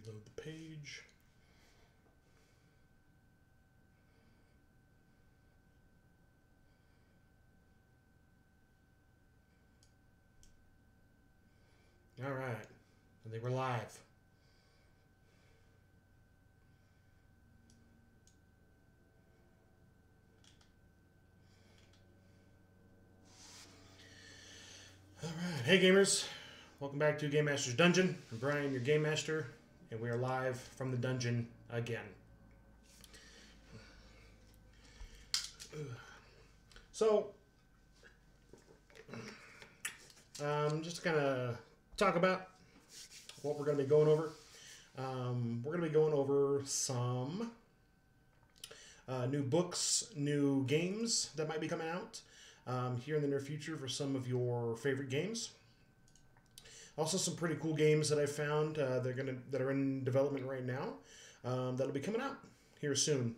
Reload the page. All right. And they were live. All right. Hey, gamers. Welcome back to Game Master's Dungeon. I'm Brian, your Game Master, and we are live from the dungeon again. So, just to kind of talk about what we're going to be going over. We're going to be going over some new books, new games that might be coming out here in the near future for some of your favorite games. Also, some pretty cool games that I found that are in development right now that'll be coming out here soon.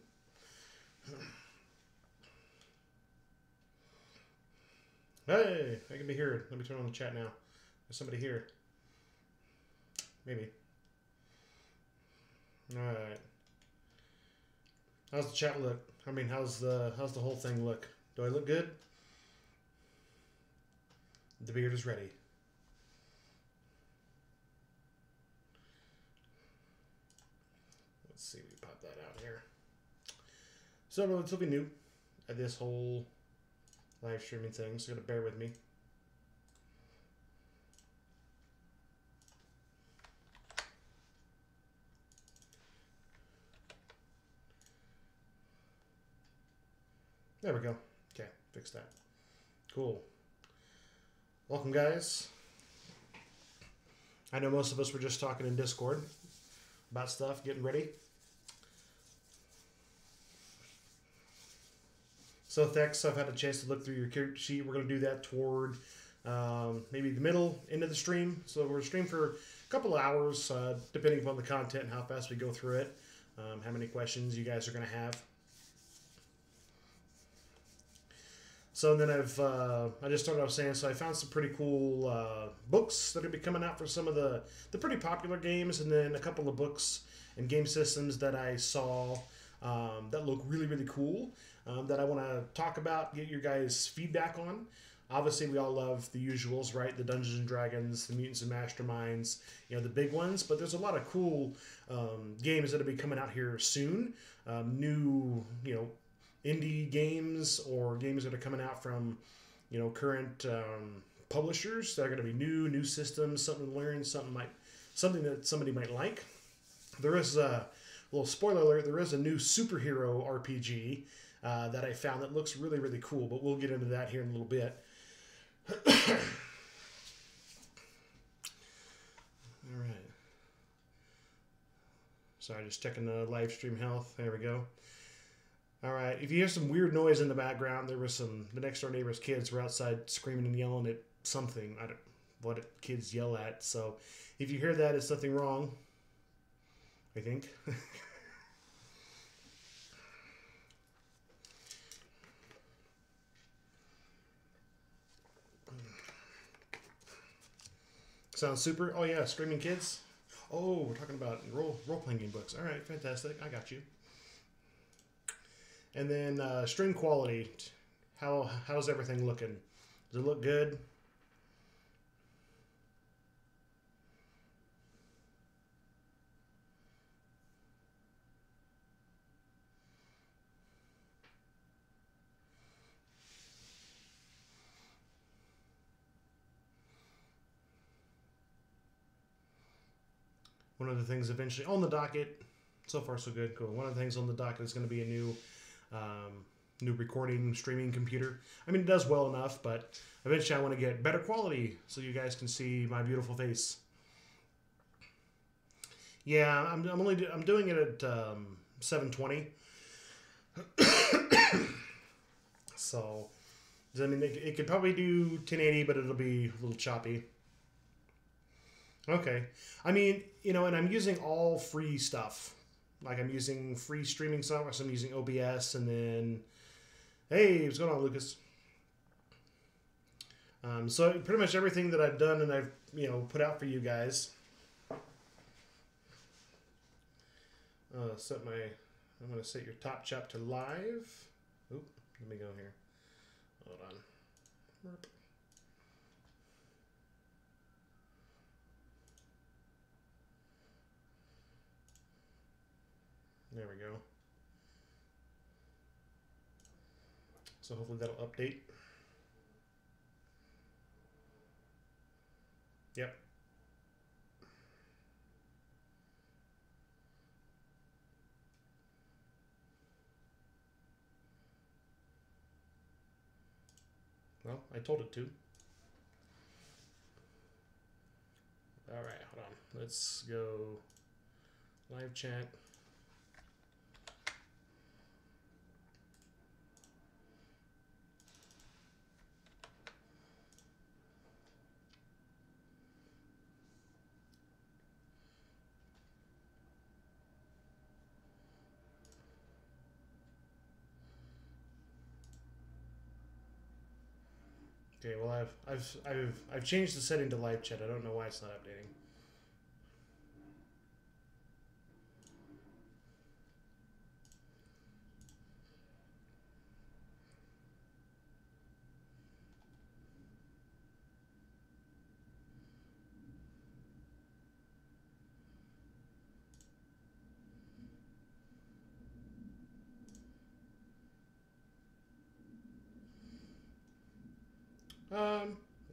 Hey, I can be heard. Let me turn on the chat now. There's somebody here. Maybe. All right. How's the chat look? I mean, how's the whole thing look? Do I look good? The beard is ready. Let's see. We pop that out here. So, relatively new at this whole live streaming thing, so you gotta bear with me. There we go. Okay, fix that. Cool. Welcome, guys. I know most of us were just talking in Discord about stuff, getting ready. So, Thex, I've had a chance to look through your character sheet. We're going to do that toward maybe the middle, end of the stream. So, we're going to stream for a couple of hours, depending upon the content and how fast we go through it, how many questions you guys are going to have. So then I just started off saying, so I found some pretty cool books that are going to be coming out for some of the pretty popular games, and then a couple of books and game systems that I saw that look really, really cool that I want to talk about, get your guys' feedback on. Obviously, we all love the usuals, right? The Dungeons and Dragons, the Mutants and Masterminds, you know, the big ones. But there's a lot of cool games that will be coming out here soon. New, you know, indie games or games that are coming out from, you know, current publishers that are going to be new systems, something to learn, something that somebody might like. There is a little spoiler alert. There is a new superhero RPG that I found that looks really, really cool, but we'll get into that here in a little bit. All right. Sorry, just checking the live stream health. There we go. All right. If you hear some weird noise in the background, there was the next door neighbor's kids were outside screaming and yelling at something. I don't what kids yell at. So if you hear that, it's something wrong, I think. Sounds super. Oh yeah, screaming kids. Oh, we're talking about role-playing game books. All right, fantastic. I got you. And then string quality. How's everything looking? Does it look good? One of the things eventually on the docket, so far so good, cool. One of the things on the docket is going to be a new recording streaming computer. I mean, it does well enough, but eventually I want to get better quality so you guys can see my beautiful face. Yeah, I'm doing it at 720. So, I mean, it could probably do 1080, but it'll be a little choppy. Okay. I mean, you know, and I'm using all free stuff. Like I'm using free streaming software, so I'm using OBS, and then, hey, what's going on, Lucas? So pretty much everything that I've done and I've, you know, put out for you guys. set my. I'm going to set your top chat to live. Oop, let me go here. Hold on. Burp. There we go. So hopefully that'll update. Yep. Well, I told it to. All right, hold on. Let's go live chat. Okay, well I've changed the setting to live chat. I don't know why it's not updating.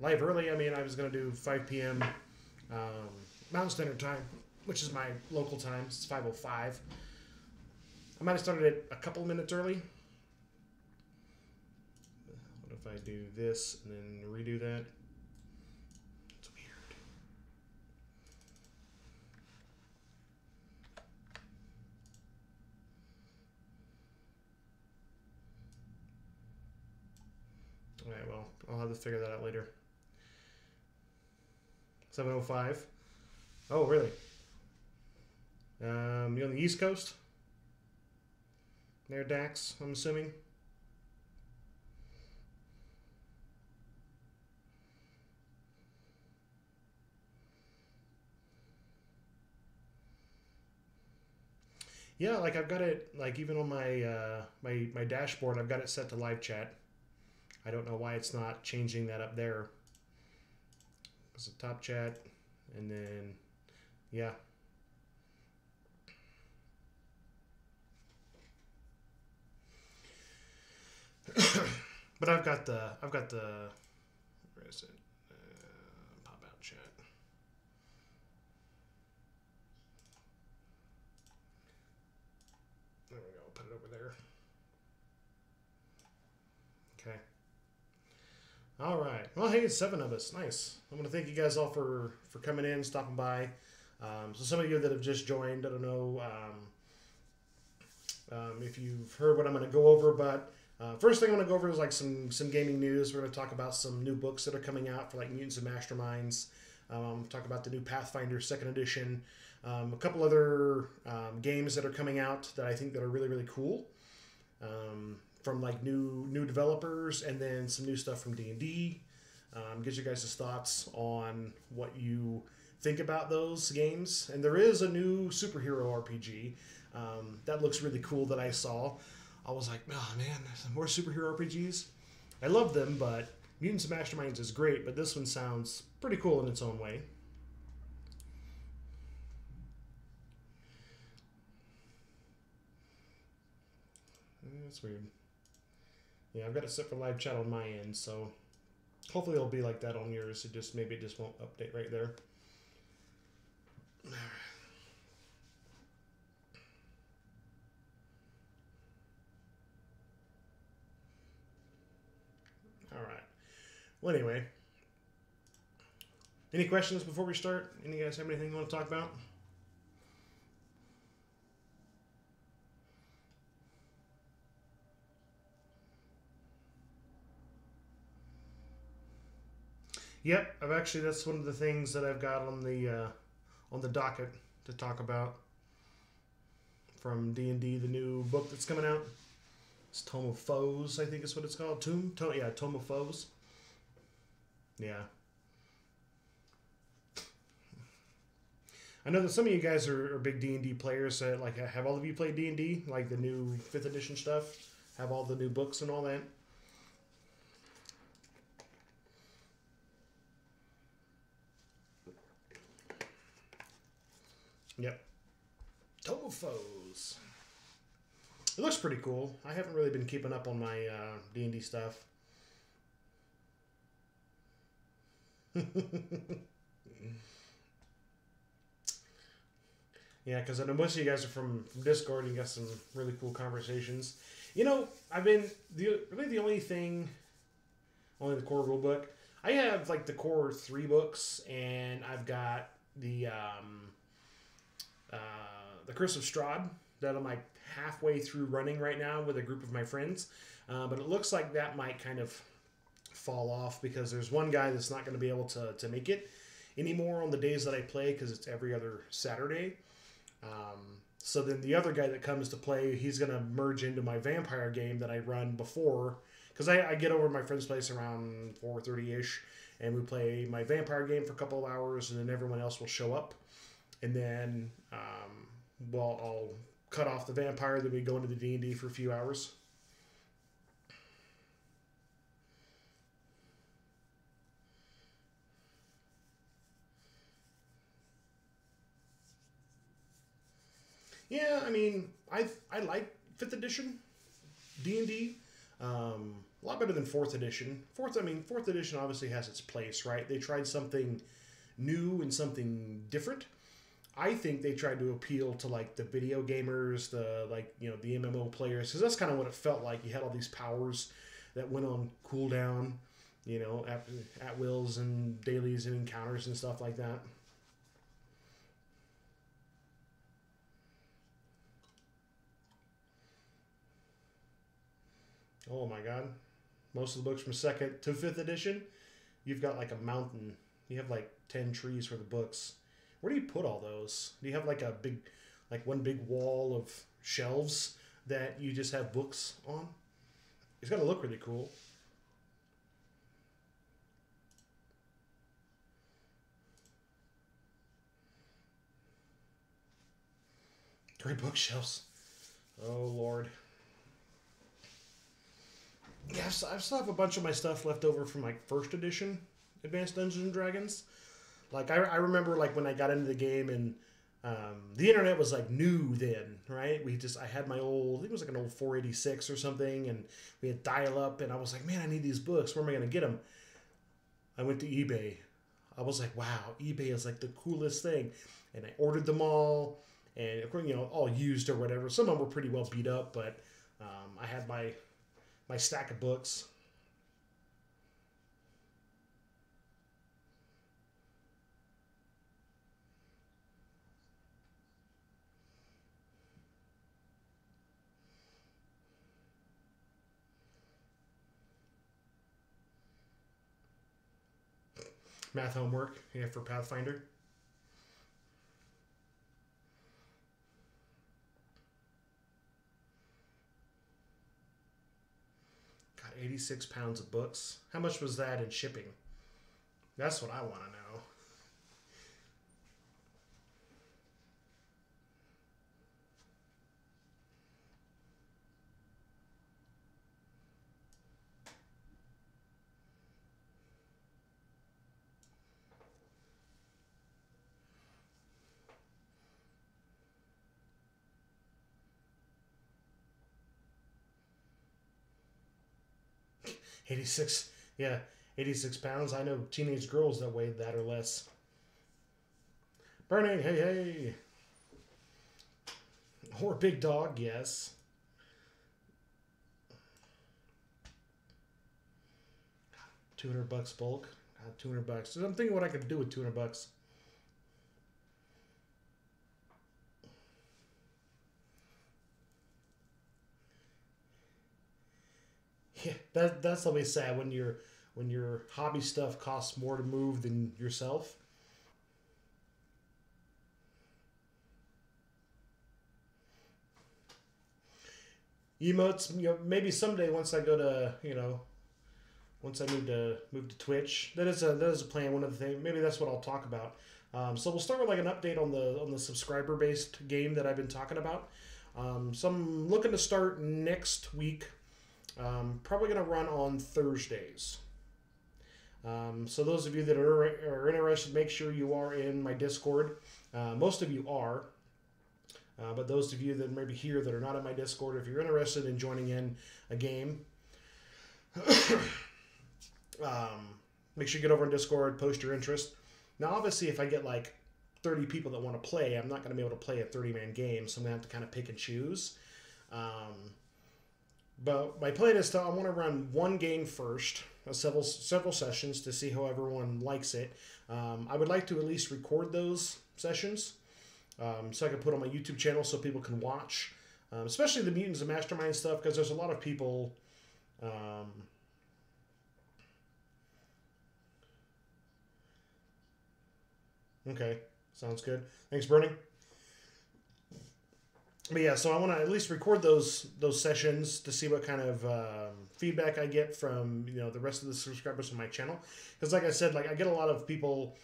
Live early. I mean, I was gonna do 5 p.m. Mountain Standard Time, which is my local time. It's 5:05. I might have started it a couple minutes early. What if I do this and then redo that? It's weird. All right. Well, I'll have to figure that out later. 7:05. Oh, really? You on the East Coast? There, Dax, I'm assuming. Yeah, like I've got it, like even on my my dashboard, I've got it set to live chat. I don't know why it's not changing that up there. It's a top chat, and then yeah. But I've got the where is it? Pop out chat. There we go. Put it over there. Okay. All right. Well, hey, it's 7 of us. Nice. I want to thank you guys all for coming in, stopping by. So some of you that have just joined, I don't know if you've heard what I'm going to go over, but first thing I'm going to go over is like some gaming news. We're going to talk about some new books that are coming out for like Mutants and Masterminds. Talk about the new Pathfinder 2nd edition. A couple other games that are coming out that I think that are really, really cool. From like new developers, and then some new stuff from D&D. Get your guys' thoughts on what you think about those games. And there is a new superhero RPG that looks really cool that I saw. I was like, oh man, more superhero RPGs. I love them, but Mutants and Masterminds is great, but this one sounds pretty cool in its own way. That's weird. Yeah, I've got it set for live chat on my end, so hopefully it'll be like that on yours. Maybe it just won't update right there. All right. Well, anyway, any questions before we start? Any guys have anything you want to talk about? Yep, that's one of the things that I've got on the docket to talk about from D&D, the new book that's coming out. It's Tome of Foes, I think is what it's called. Tome of Foes. Yeah. I know that some of you guys are big D&D players. Like, have all of you played D&D? Like the new 5th edition stuff? Have all the new books and all that? Yep. Total Foes. It looks pretty cool. I haven't really been keeping up on my D&D stuff. Yeah, because I know most of you guys are from Discord and you got some really cool conversations. You know, I've been really the only thing, only the core rulebook. I have like the core 3 books, and I've got the Curse of Strahd that I'm like halfway through running right now with a group of my friends. But it looks like that might kind of fall off because there's one guy that's not going to be able to make it anymore on the days that I play because it's every other Saturday. So then the other guy that comes to play, he's going to merge into my vampire game that I run before. Because I get over to my friend's place around 4:30-ish, and we play my vampire game for a couple of hours, and then everyone else will show up. And then, I'll cut off the vampire, then we go into the D&D for a few hours. Yeah, I mean, I like 5th edition D&D. A lot better than 4th edition. 4th edition obviously has its place, right? They tried something new and something different. I think they tried to appeal to like the video gamers, the the MMO players, because that's kind of what it felt like. You had all these powers that went on cooldown, at wills and dailies and encounters and stuff like that. Oh my god. Most of the books from 2nd to 5th edition, you've got like a mountain. You have like 10 trees for the books. Where do you put all those? Do you have like one big wall of shelves that you just have books on? It's got to look really cool. Great bookshelves. Oh, Lord. Yeah, I still have a bunch of my stuff left over from like 1st edition Advanced Dungeons and Dragons. Like I remember like when I got into the game and the internet was like new then, right? I had my old, I think it was like an old 486 or something, and we had dial up, and I was like, man, I need these books. Where am I going to get them? I went to eBay. I was like, wow, eBay is like the coolest thing, and I ordered them all, and of course, all used or whatever. Some of them were pretty well beat up, but I had my stack of books. Math homework, yeah, for Pathfinder. Got 86 pounds of books. How much was that in shipping? That's what I want to know. 86, yeah, 86 pounds. I know teenage girls that weigh that or less. Burning, hey, hey. Or big dog, yes. 200 bucks bulk. 200 bucks. So I'm thinking what I could do with 200 bucks. Yeah, that's always sad when your hobby stuff costs more to move than yourself. Emotes, maybe someday once I go to once I move to Twitch. That is a plan. One of the things. Maybe that's what I'll talk about. So we'll start with like an update on the subscriber based game that I've been talking about. So I'm looking to start next week. Probably going to run on Thursdays. So those of you that are interested, make sure you are in my Discord. Most of you are. But those of you that maybe here that are not in my Discord, if you're interested in joining in a game, make sure you get over on Discord, post your interest. Now, obviously, if I get like 30 people that want to play, I'm not going to be able to play a 30-man game, so I'm going to have to kind of pick and choose. But my plan is I want to run one game first, several sessions to see how everyone likes it. I would like to at least record those sessions so I can put on my YouTube channel so people can watch, especially the Mutants and Mastermind stuff, because there's a lot of people. Okay, sounds good. Thanks, Bernie. But yeah, so I want to at least record those sessions to see what kind of feedback I get from the rest of the subscribers on my channel. Because like I said, like I get a lot of people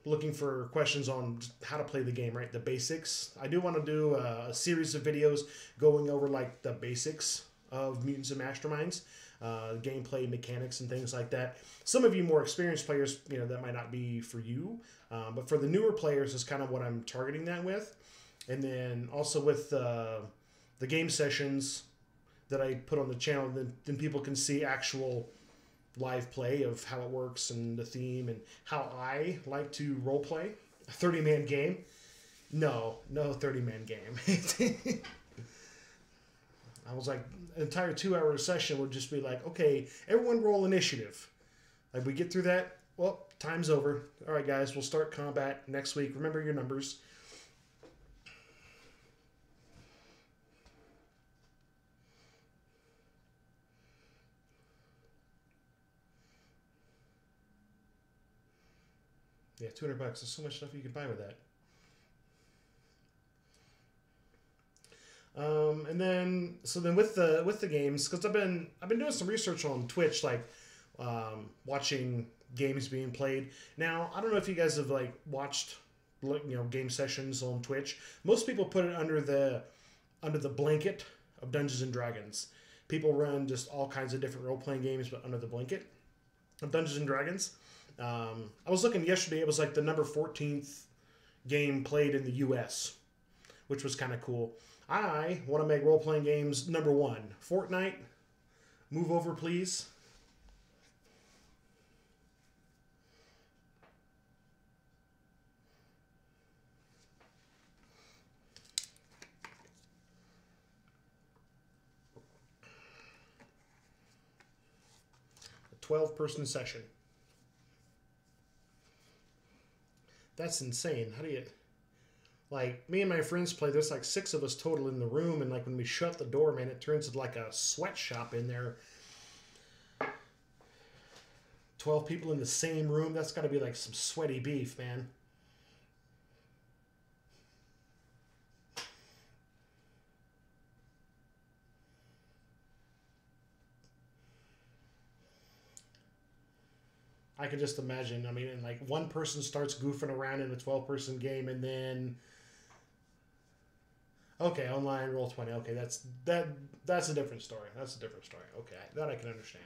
looking for questions on how to play the game, right? The basics. I do want to do a series of videos going over like the basics of Mutants and Masterminds, gameplay mechanics and things like that. Some of you more experienced players, that might not be for you, but for the newer players is kind of what I'm targeting that with. And then also with the game sessions that I put on the channel, then people can see actual live play of how it works and the theme and how I like to role play a 30-man game. No 30-man game. I was like, an entire 2-hour session would just be like, okay, everyone roll initiative. Like we get through that, well, time's over. All right, guys, we'll start combat next week. Remember your numbers. Yeah, $200. There's so much stuff you can buy with that. And then with the games, because I've been doing some research on Twitch, like watching games being played. Now I don't know if you guys have like watched game sessions on Twitch. Most people put it under the blanket of Dungeons and Dragons. People run just all kinds of different role playing games, but under the blanket of Dungeons and Dragons. I was looking yesterday. It was like the number 14th game played in the U.S., which was kind of cool. I want to make role-playing games number 1. Fortnite, move over, please. A 12-person session. That's insane. How do you... Like, me and my friends play, there's like 6 of us total in the room, and like when we shut the door, man, it turns into like a sweatshop in there. 12 people in the same room, that's got to be like some sweaty beef, man. I can just imagine. I mean, and like one person starts goofing around in a 12-person game, and then... Okay, online Roll20. Okay, that's a different story. That's a different story. Okay, that I can understand.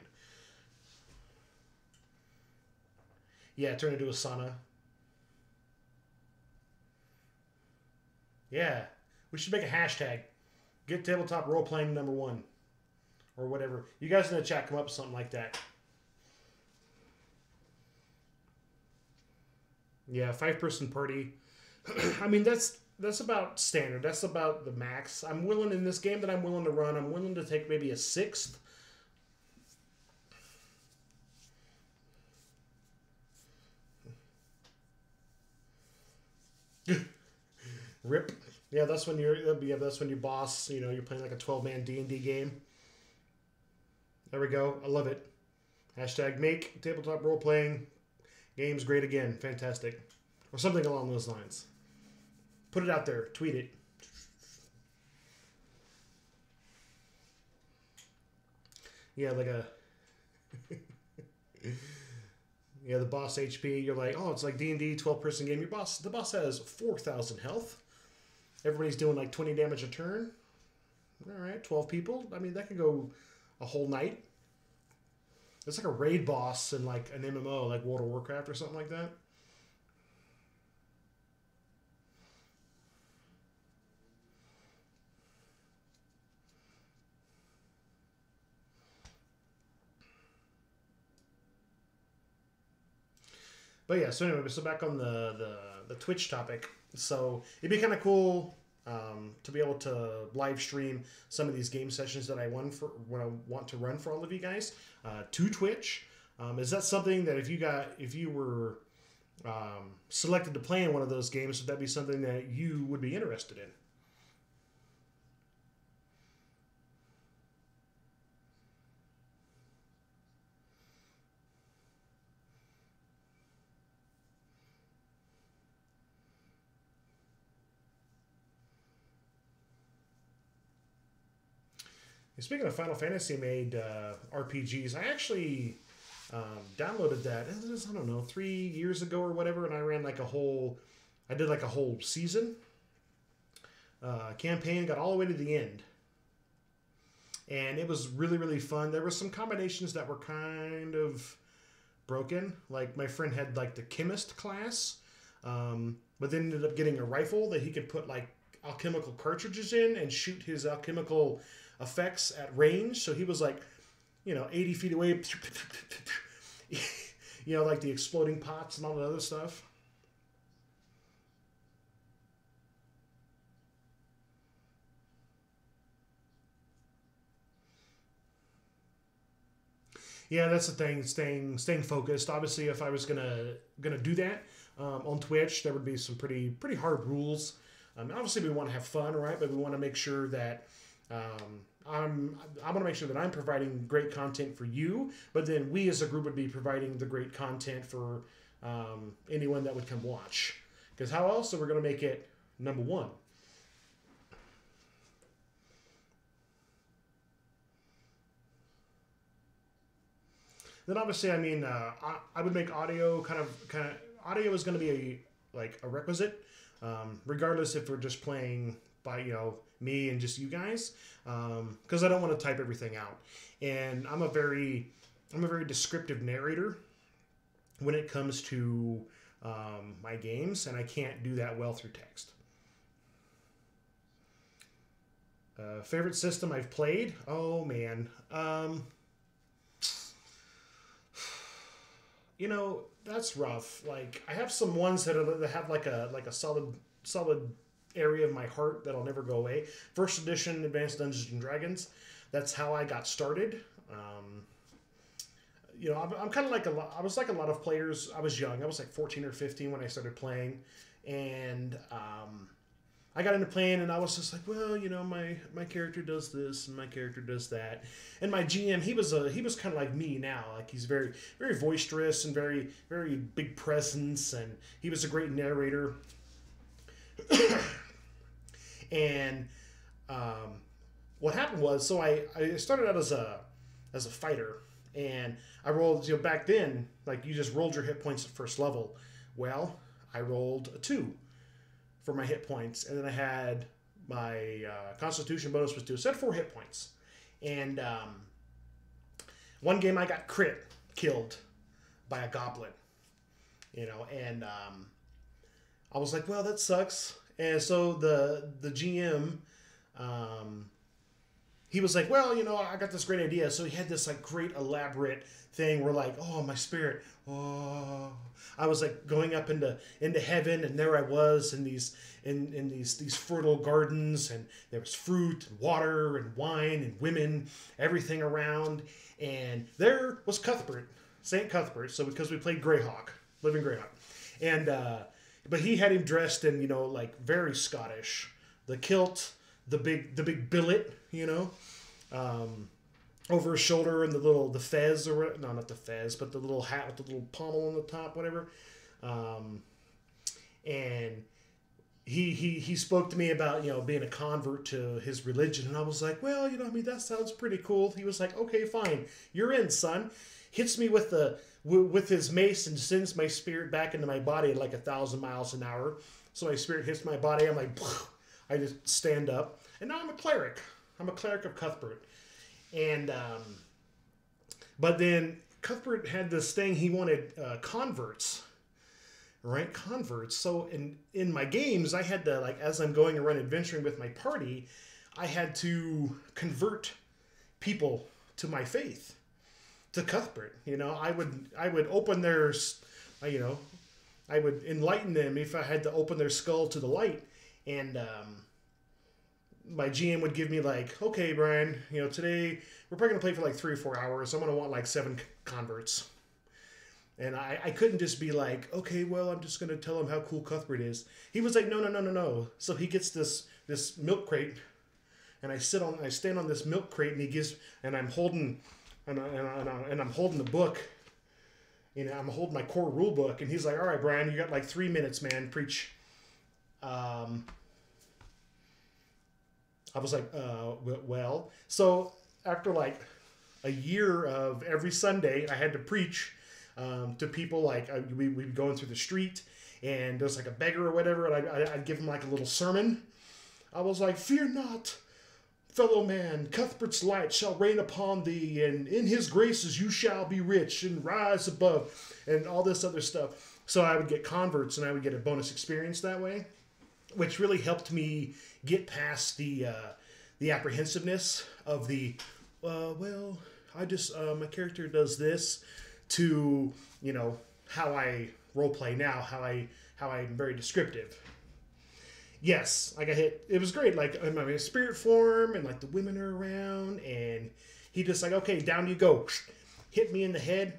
Yeah, turn into a sauna. Yeah, we should make a hashtag. Get tabletop role playing number 1, or whatever. You guys in the chat come up with something like that. Yeah, 5-person party. I mean, that's about standard. That's about the max. I'm willing in this game that I'm willing to run. I'm willing to take maybe a 6th. Rip. Yeah, that's when that's when your boss, you're playing like a 12-man D&D game. There we go. I love it. Hashtag make tabletop role-playing games great again. Fantastic. Or something along those lines. Put it out there. Tweet it. Yeah, like a... Yeah, the boss HP. You're like, oh, it's like D&D 12-person game. The boss has 4,000 health. Everybody's doing like 20 damage a turn. All right, 12 people. I mean, that could go a whole night. It's like a raid boss in like an MMO, like World of Warcraft or something like that. But yeah, so anyway, so back on the Twitch topic. So it'd be kind of cool to be able to live stream some of these game sessions that I want to run for all of you guys to Twitch. Is that something that if you were selected to play in one of those games, would that be something that you would be interested in? Speaking of Final Fantasy made RPGs, I actually downloaded that. It was, I don't know, 3 years ago or whatever, and I ran like I did like a whole season campaign, got all the way to the end, and it was really really fun. There were some combinations that were kind of broken. Like my friend had like the chemist class, but then ended up getting a rifle that he could put like alchemical cartridges in and shoot his alchemical effects at range. So he was like, 80 feet away, like the exploding pots and all that other stuff. Yeah, that's the thing. Staying focused. Obviously, if I was gonna do that on Twitch, there would be some pretty hard rules. Obviously, we want to have fun, right? But we want to make sure that I want to make sure that I'm providing great content for you. But then we as a group would be providing the great content for anyone that would come watch. Because how else are we going to make it number one? Then obviously, I mean, I would make audio kind of audio is going to be a requisite, regardless if we're just playing by me and just you guys, because I don't want to type everything out, and I'm a very descriptive narrator when it comes to my games, and I can't do that well through text. Favorite system I've played? Oh man. That's rough. Like I have some ones that have like a solid area of my heart that'll never go away. First edition Advanced Dungeons and Dragons. That's how I got started. I'm kind of like I was like a lot of players. I was young. I was like 14 or 15 when I started playing, and I got into playing, and I was just like, well, my character does this and my character does that, and my GM he was kind of like me now. Like he's very very boisterous and very very big presence, and he was a great narrator. And what happened was, so I started out as a fighter, and I rolled. Back then, like you just rolled your hit points at first level. Well, I rolled a 2 for my hit points, and then I had my Constitution bonus was 2, so I had 4 hit points. And one game I got killed by a goblin, and I was like, well, that sucks. And so the GM, he was like, well, I got this great idea. So he had this like great elaborate thing where like, oh, my spirit, oh, I was like going up into heaven, and there I was in these fertile gardens, and there was fruit and water and wine and women, everything around, and there was Cuthbert, Saint Cuthbert. So because we played Greyhawk, Living Greyhawk, and but he had him dressed in like very Scottish, the kilt, the big billet, over his shoulder, and the fez, or no, not the fez, but the little hat with the little pommel on the top, whatever. And he spoke to me about being a convert to his religion, and I was like, well, that sounds pretty cool. He was like, okay, fine, you're in, son. Hits me with the with his mace and sends my spirit back into my body at like 1,000 miles an hour. So my spirit hits my body. I'm like, I just stand up, and now I'm a cleric. I'm a cleric of Cuthbert, and but then Cuthbert had this thing. He wanted converts, right? Converts. So in my games, I had to, like, as I'm going around adventuring with my party, I had to convert people to my faith, to Cuthbert. You know, I would open their, you know, I would enlighten them if I had to open their skull to the light, and my GM would give me like, okay, Brian, you know, today we're probably gonna play for like 3 or 4 hours. I'm gonna want like 7 converts, and I couldn't just be like, okay, well, I'm just gonna tell him how cool Cuthbert is. He was like, no. So he gets this milk crate, and I stand on this milk crate, and he gives, and I'm holding, and I'm holding the book. You know, I'm holding my core rule book, and he's like, all right, Brian, you got like 3 minutes, man, preach. I was like, well. So after like a year of every Sunday, I had to preach to people. Like we'd be going through the street, and there's like a beggar or whatever, and I'd give him like a little sermon. I was like, fear not, fellow man, Cuthbert's light shall reign upon thee, and in his graces you shall be rich and rise above, and all this other stuff. So I would get converts, and I would get a bonus experience that way, which really helped me get past the apprehensiveness of the, well, I just, my character does this, to, you know, how I roleplay now, how I'm very descriptive. Yes, I got hit. It was great. Like, I'm in spirit form, and like the women are around, and he just like, okay, down you go. Hit me in the head.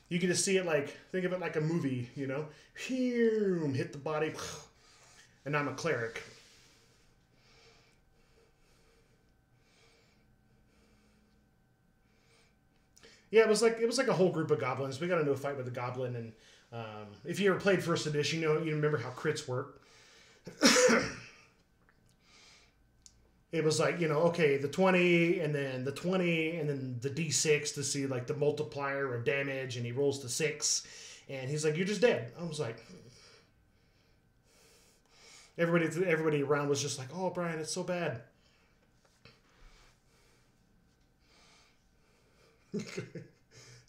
You can just see it like, think of it like a movie, you know? Hit the body. And I'm a cleric. Yeah, it was like a whole group of goblins. We got into a fight with a goblin, and if you ever played First Edition, you remember how crits work. It was like, you know, okay, the 20, and then the 20, and then the D6 to see like the multiplier of damage, and he rolls the 6, and he's like, you're just dead. I was like, everybody around was just like, oh, Brian, it's so bad.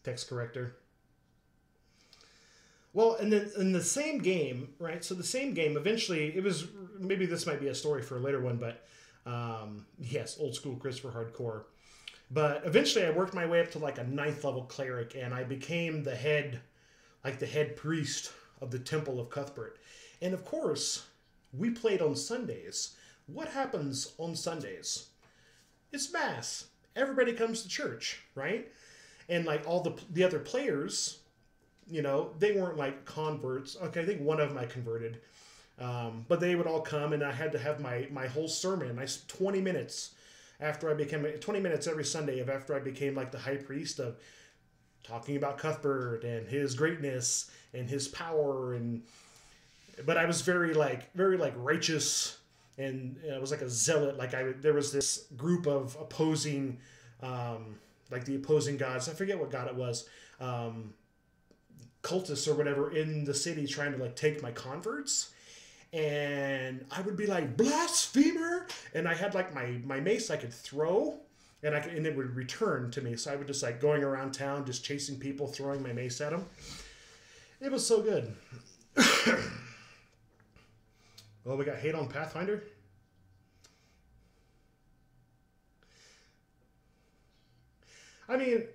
Text corrector. Well, and then in the same game, right? So the same game, eventually, it was, maybe this might be a story for a later one, but yes, old school Christopher Hardcore. But eventually I worked my way up to like a 9th level cleric, and I became the head priest of the Temple of Cuthbert. And of course, we played on Sundays. What happens on Sundays? It's Mass. Everybody comes to church, right? And like all the other players, you know, they weren't like converts. Okay, I think one of them I converted. But they would all come, and I had to have my whole sermon. 20 minutes after I became, 20 minutes every Sunday of after I became like the high priest, of talking about Cuthbert and his greatness and his power. But I was very righteous, and I was like a zealot. Like there was this group of opposing, like the opposing gods. I forget what god it was. Cultists or whatever in the city trying to like take my converts. And I would be like, blasphemer, and I had like my mace I could throw, and it would return to me. So I would just like going around town just chasing people, throwing my mace at them. It was so good. Well, we got hate on Pathfinder. I mean,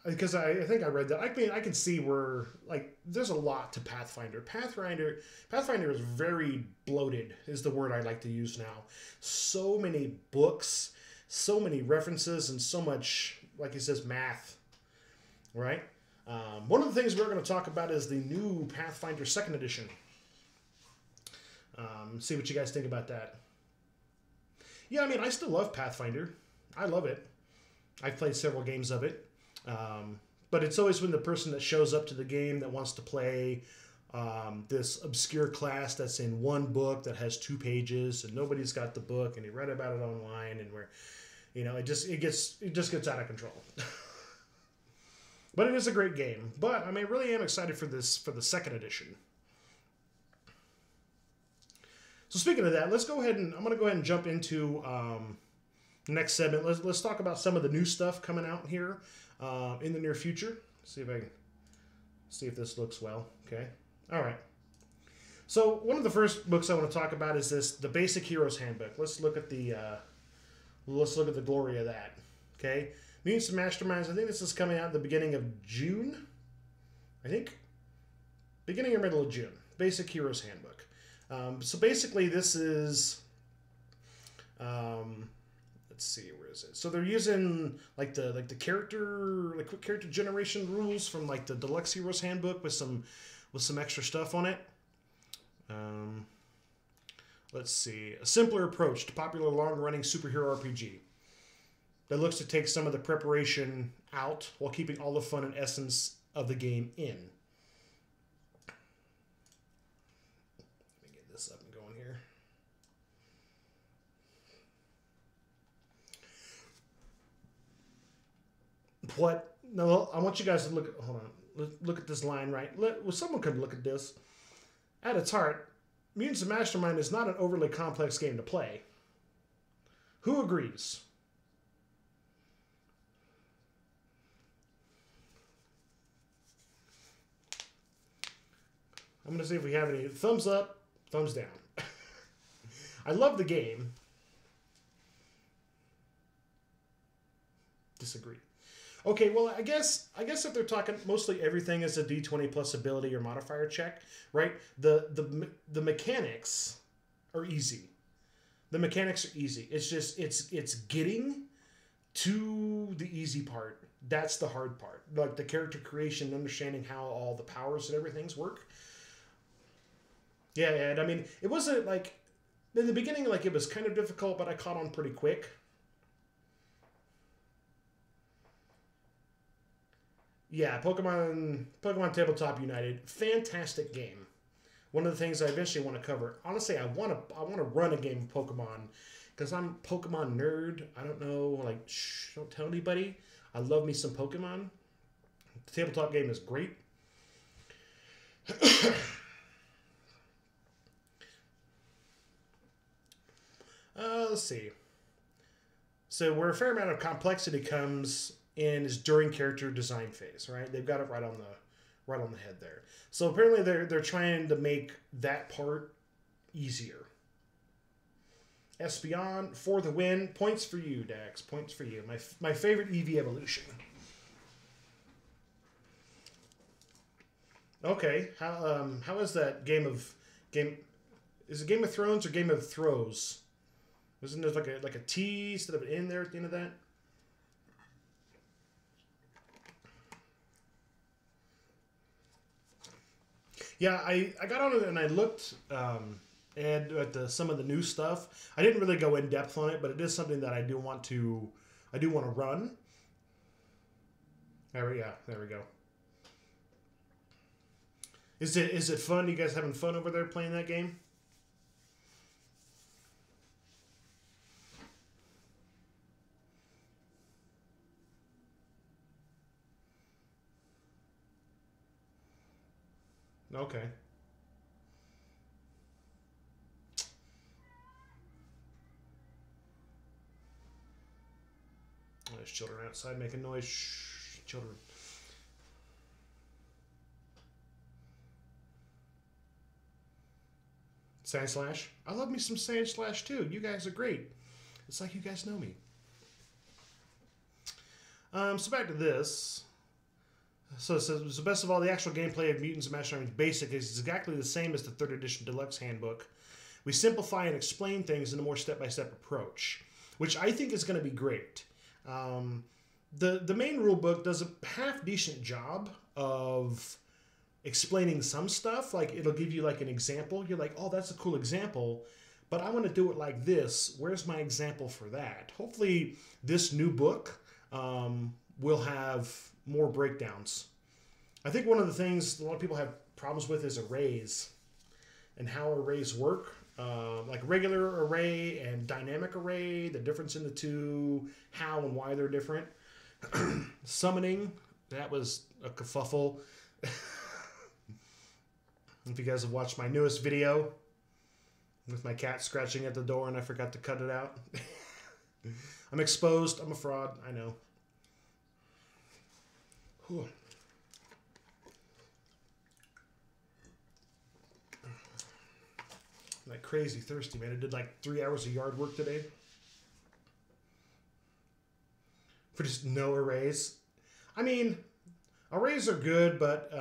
because I think I read that. I mean, I can see where, like, there's a lot to Pathfinder. Pathfinder is very bloated, is the word I like to use now. So many books, so many references, and so much, like he says, math, right? One of the things we're going to talk about is the new Pathfinder 2nd Edition. See what you guys think about that. Yeah, I mean, I still love Pathfinder. I love it. I've played several games of it. But it's always when the person that shows up to the game that wants to play this obscure class that's in one book that has 2 pages, and nobody's got the book, and he read about it online, and it just gets out of control. But it is a great game. But I mean, I really am excited for this for the second edition. So speaking of that, let's go ahead and I'm going to go ahead and jump into the next segment. Let's talk about some of the new stuff coming out here in the near future. See if I can see if this looks well. Okay. All right. So one of the first books I want to talk about is the Basic Heroes Handbook. Let's look at the glory of that. Okay. Mutants and Masterminds. I think this is coming out at the beginning of June. I think beginning or middle of June. Basic Heroes Handbook. So basically, this is, let's see, where is it? So they're using like the quick character generation rules from like the Deluxe Heroes Handbook with some extra stuff on it. Let's see, a simpler approach to popular long-running superhero RPG that looks to take some of the preparation out while keeping all the fun and essence of the game in. Up and going here. What? No, I want you guys to look at. Hold on. Look at this line, right? Someone could look at this. At its heart, Mutants and Mastermind is not an overly complex game to play. Who agrees? I'm going to see if we have any thumbs up. Thumbs down. I love the game. Disagree. Okay, well, I guess if they're talking mostly everything is a D20 plus ability or modifier check, right? The mechanics are easy. The mechanics are easy. It's just it's getting to the easy part. That's the hard part. Like the character creation, understanding how all the powers and everything's work. Yeah, and I mean, it wasn't like, in the beginning, like, it was kind of difficult, but I caught on pretty quick. Yeah, Pokemon Tabletop United, fantastic game. One of the things I eventually want to cover. Honestly, I want to run a game of Pokemon, because I'm a Pokemon nerd. I don't know, like, don't tell anybody. I love me some Pokemon. The tabletop game is great. Let's see. So where a fair amount of complexity comes in is during character design phase, right? They've got it right on the head there. So apparently they're trying to make that part easier. Espeon for the win. Points for you, Dax. Points for you. My favorite Eevee evolution. Okay. How is that game? Is it Game of Thrones or Game of Throws? Isn't there like a T instead of an N there at the end of that? Yeah, I got on it and I looked at some of the new stuff. I didn't really go in depth on it, but it is something that I do want to run. There we go. Is it fun? You guys having fun over there playing that game? Okay. There's children outside making noise. Shh, children. Sandslash. I love me some Sandslash too. You guys are great. It's like you guys know me. So back to this. So best of all, the actual gameplay of Mutants and Masterminds Basic is exactly the same as the 3rd edition Deluxe Handbook. We simplify and explain things in a more step-by-step approach, which I think is going to be great. The main rule book does a half-decent job of explaining some stuff. Like, it'll give you, like, an example. You're like, oh, that's a cool example, but I want to do it like this. Where's my example for that? Hopefully, this new book will have more breakdowns. I think one of the things a lot of people have problems with is arrays and how arrays work. Like regular array and dynamic array, the difference in the two, how and why they're different. Summoning That was a kerfuffle. If you guys have watched my newest video with my cat scratching at the door and I forgot to cut it out. I'm exposed. I'm a fraud. I know. Whew. I'm like crazy thirsty, man. I did like 3 hours of yard work today. For just no arrays. I mean, arrays are good, but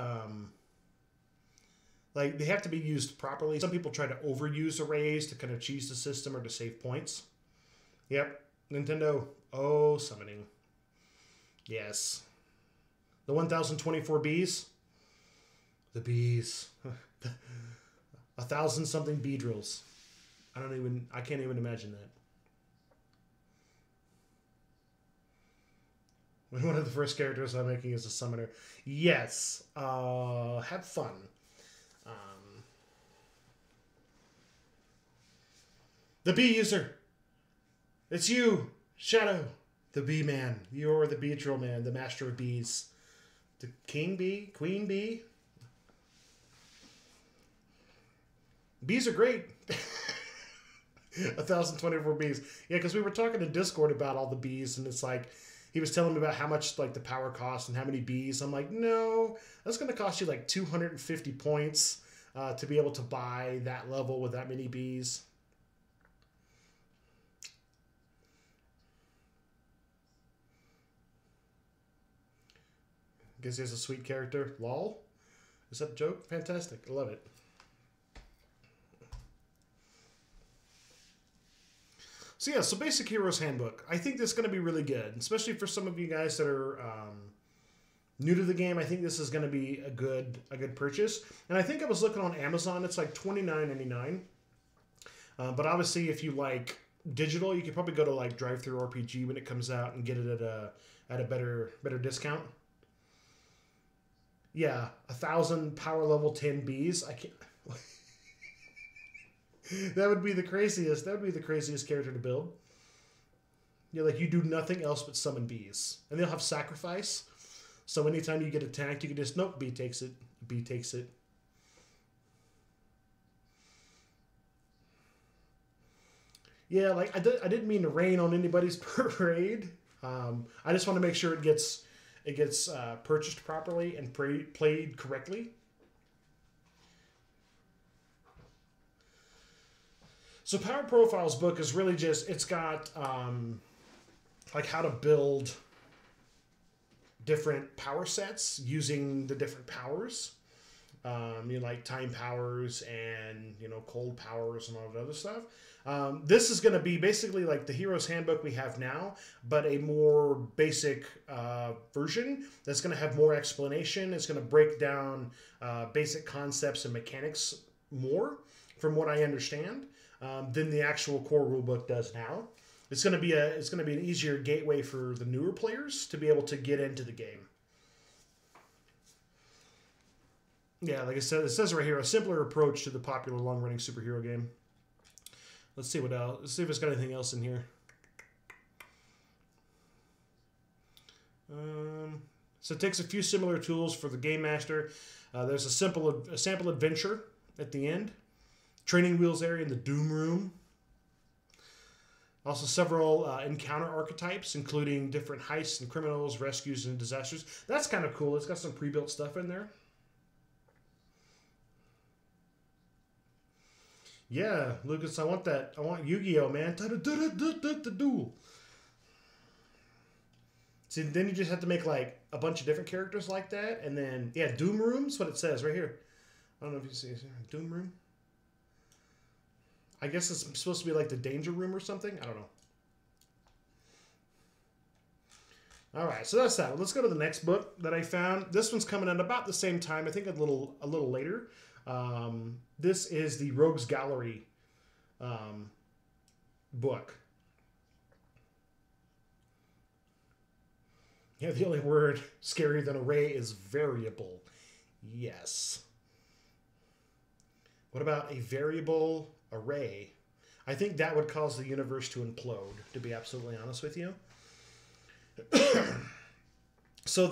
like they have to be used properly. Some people try to overuse arrays to kind of cheese the system or to save points. Yep, Nintendo. Oh, summoning. Yes. The 1024 bees. The bees. 1,000 something Beedrills. I can't even imagine that. When one of the first characters I'm making is a summoner. Yes. Have fun. The bee user. It's you, Shadow. The bee man. You're the Beedrill man, the master of bees. The king bee? Queen bee? Bees are great. 1,024 bees. Yeah, because we were talking in Discord about all the bees, and it's like, he was telling me about how much like the power costs and how many bees. I'm like, no, that's going to cost you like 250 points to be able to buy that level with that many bees. Guess he has a sweet character. Lol? Is that a joke? Fantastic. I love it. So yeah, so Basic Heroes Handbook. I think this is going to be really good, especially for some of you guys that are new to the game. I think this is going to be a good purchase. And I think I was looking on Amazon. It's like $29.99. But obviously, if you like digital, you could probably go to like DriveThruRPG when it comes out and get it at a better discount. Yeah, 1,000 power level 10 bees. I can't. That would be the craziest. That would be the craziest character to build. Yeah, like you do nothing else but summon bees, and they'll have sacrifice. So anytime you get attacked, you can just nope. Bee takes it. Bee takes it. Yeah, like I didn't mean to rain on anybody's parade. I just want to make sure it gets purchased properly and played correctly. So Power Profiles book is really just, it's got like how to build different power sets using the different powers. Like time powers and, cold powers and all that other stuff. This is going to be basically like the Hero's Handbook we have now, but a more basic version that's going to have more explanation. It's going to break down basic concepts and mechanics more, from what I understand, than the actual core rulebook does now. It's going to be an easier gateway for the newer players to be able to get into the game. Yeah, like I said, it says right here, a simpler approach to the popular long-running superhero game. Let's see what else. Let's see if it's got anything else in here. So it takes a few similar tools for the Game Master. There's a sample adventure at the end. Training wheels area in the Doom Room. Also several encounter archetypes, including different heists and criminals, rescues, and disasters. That's kind of cool. It's got some pre-built stuff in there. Yeah, Lucas, I want that. I want Yu-Gi-Oh, man. Duel. See, then you just have to make like a bunch of different characters like that, and then yeah, Doom Room's what it says right here. I don't know if you see it. Doom Room. I guess it's supposed to be like the Danger Room or something. I don't know. All right, so that's that. Let's go to the next book that I found. This one's coming out about the same time. I think a little later. This is the Rogues Gallery book. Yeah, the only word scarier than array is variable. Yes. What about a variable array? I think that would cause the universe to implode, to be absolutely honest with you. So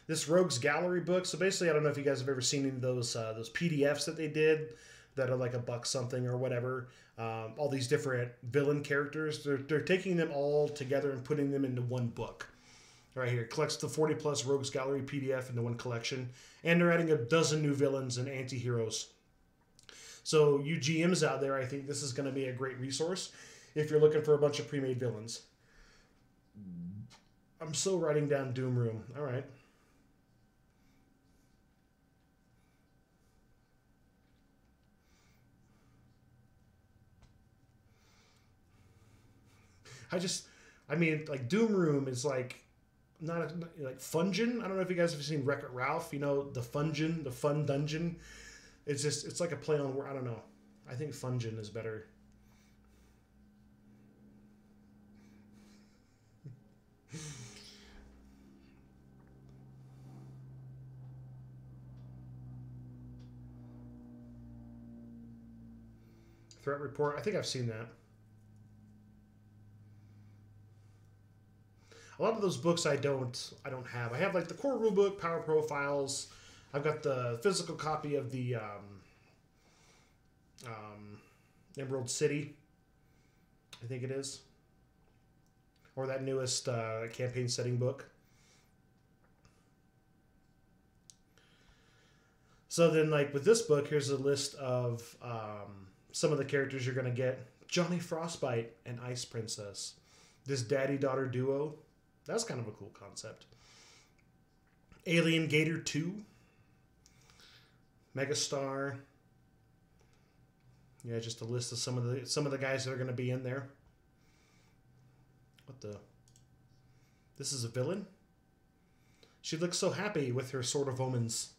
this Rogues Gallery book. So basically, I don't know if you guys have ever seen any of those PDFs that they did that are like a buck something or whatever. All these different villain characters. They're taking them all together and putting them into one book. Right here, it collects the 40 plus Rogues Gallery PDF into one collection, and they're adding a dozen new villains and anti-heroes. So you GMs out there, I think this is going to be a great resource if you're looking for a bunch of pre-made villains. I'm still writing down Doom Room. All right. I mean, like Doom Room is like like Fungin. I don't know if you guys have seen Wreck-It Ralph. You know, the Fungin, the fun dungeon. It's like a play on word. I don't know. I think Fungin is better. Threat report. I think I've seen that. A lot of those books I don't have. I have like the core rulebook, power profiles. I've got the physical copy of the Emerald City, I think it is, or that newest campaign setting book. So then, like with this book, here's a list of some of the characters you're going to get. Johnny Frostbite and Ice Princess. This daddy-daughter duo. That's kind of a cool concept. Alien Gator 2. Megastar. Yeah, just a list of some of the guys that are going to be in there. What the? This is a villain? She looks so happy with her Sword of Omens.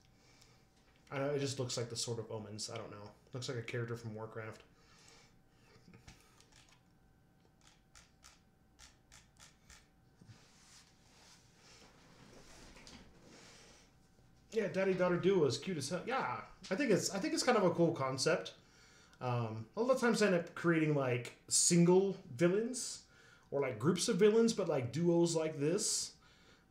I know, it just looks like the Sword of Omens. I don't know. Looks like a character from Warcraft. Yeah, daddy-daughter duo is cute as hell. Yeah, I think it's kind of a cool concept. A lot of times I end up creating like single villains or like groups of villains, but like duos like this.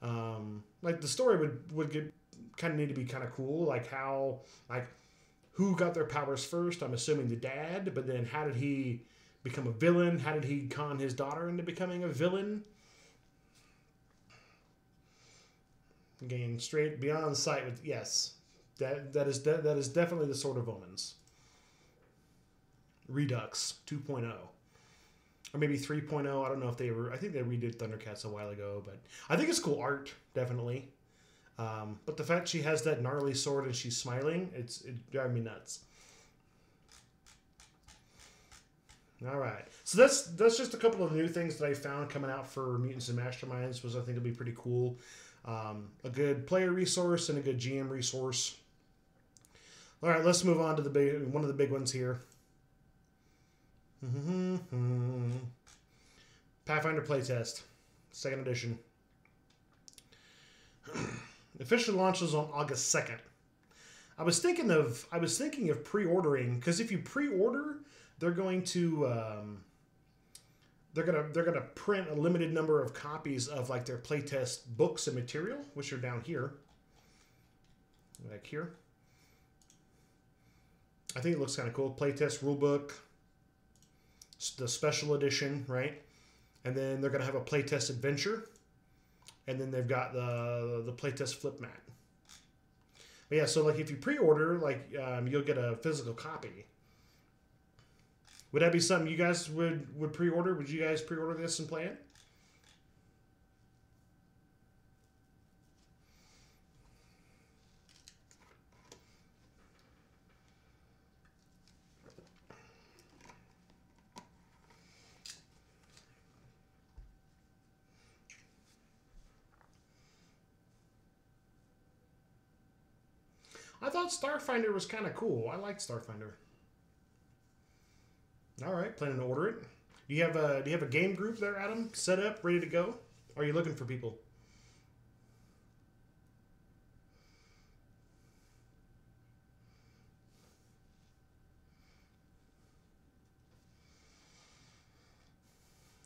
Like the story would get kind of need to be kind of cool, like how like who got their powers first. I'm assuming the dad, but then how did he become a villain? How did he con his daughter into becoming a villain? Gain straight beyond sight with yes, that is definitely the Sword of Omens. Redux 2.0 or maybe 3.0. I don't know if they were. I think they redid Thundercats a while ago, but I think it's cool art definitely. But the fact she has that gnarly sword and she's smiling, it drives me nuts. All right, so that's just a couple of new things that I found coming out for Mutants and Masterminds, which I think will be pretty cool. A good player resource and a good GM resource. All right, let's move on to one of the big ones here. Pathfinder playtest, 2nd edition. Officially launches on August 2nd. I was thinking of pre-ordering, because if you pre-order, they're going to they're gonna print a limited number of copies of like their playtest books and material, which are down here, like here. I think it looks kind of cool. Playtest rulebook, the special edition, right? And then they're gonna have a playtest adventure, and then they've got the playtest flip mat. But yeah, so like if you pre-order, like you'll get a physical copy. Would that be something you guys would pre-order? Would you guys pre-order this and play it? I thought Starfinder was kind of cool. I liked Starfinder. All right, planning to order it. Do you have a game group there, Adam, set up, ready to go? Or are you looking for people?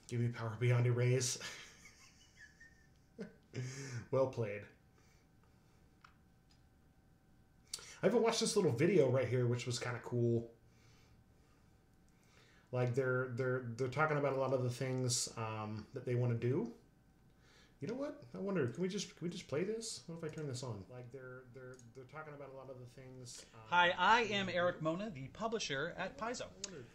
Give me power beyond erase. Well played. I even watched this little video right here, which was kind of cool. Like they're talking about a lot of the things that they want to do. You know what? I wonder. Can we just play this? What if I turn this on? Like they're talking about a lot of the things. Hi, I am Eric Mona, the publisher at Paizo.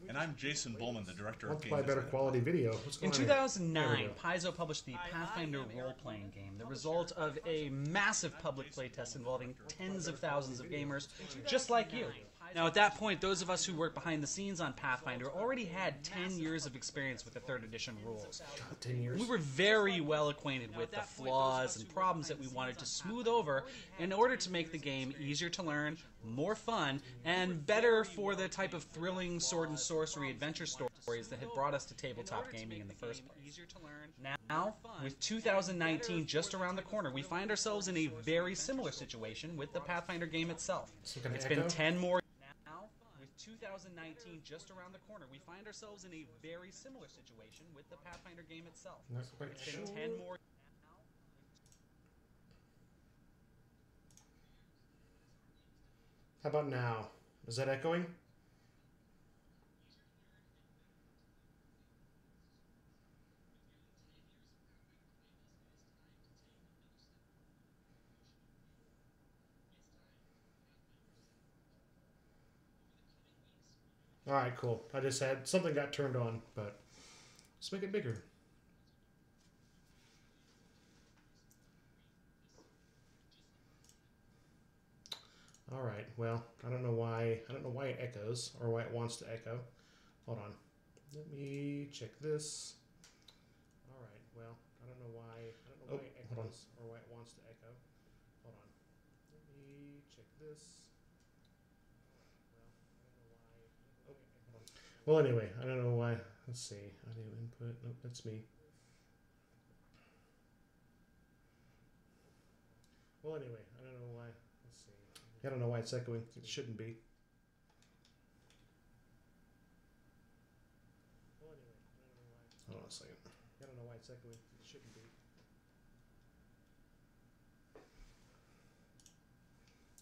And I'm Jason Bowman, the director of Let's game buy better design. quality video. What's In going on here? 2009, Paizo published the Pathfinder role-playing game, the result of a massive public playtest involving tens of thousands of gamers, just like you. Now, at that point, those of us who worked behind the scenes on Pathfinder already had 10 years of experience with the 3rd edition rules. 10 years. We were very well acquainted with the flaws and problems that we wanted to smooth over in order to make the game easier to learn, more fun, and better for the type of thrilling sword and sorcery adventure stories that had brought us to tabletop gaming in the first place. Now, with 2019 just around the corner, we find ourselves in a very similar situation with the Pathfinder game itself. It's been 10 more. Now, with 2019 just around the corner, we find ourselves in a very similar situation with the Pathfinder game itself. Not quite It's been sure. 10 more. How about now? Is that echoing? All right, cool. I just had something got turned on, but let's make it bigger. All right. Well, I don't know why. I don't know why it echoes or why it wants to echo. Hold on. Let me check this. All right. Well, I don't know why. I don't know why it echoes or why it wants to echo. Hold on. Let me check this. Well, anyway, I don't know why. Let's see. Audio input. Nope, that's me. Well, anyway, I don't know why. Let's see. I don't know why it's echoing. It shouldn't be. Well, anyway, I don't know why. Hold on a second. I don't know why it's echoing. It shouldn't be.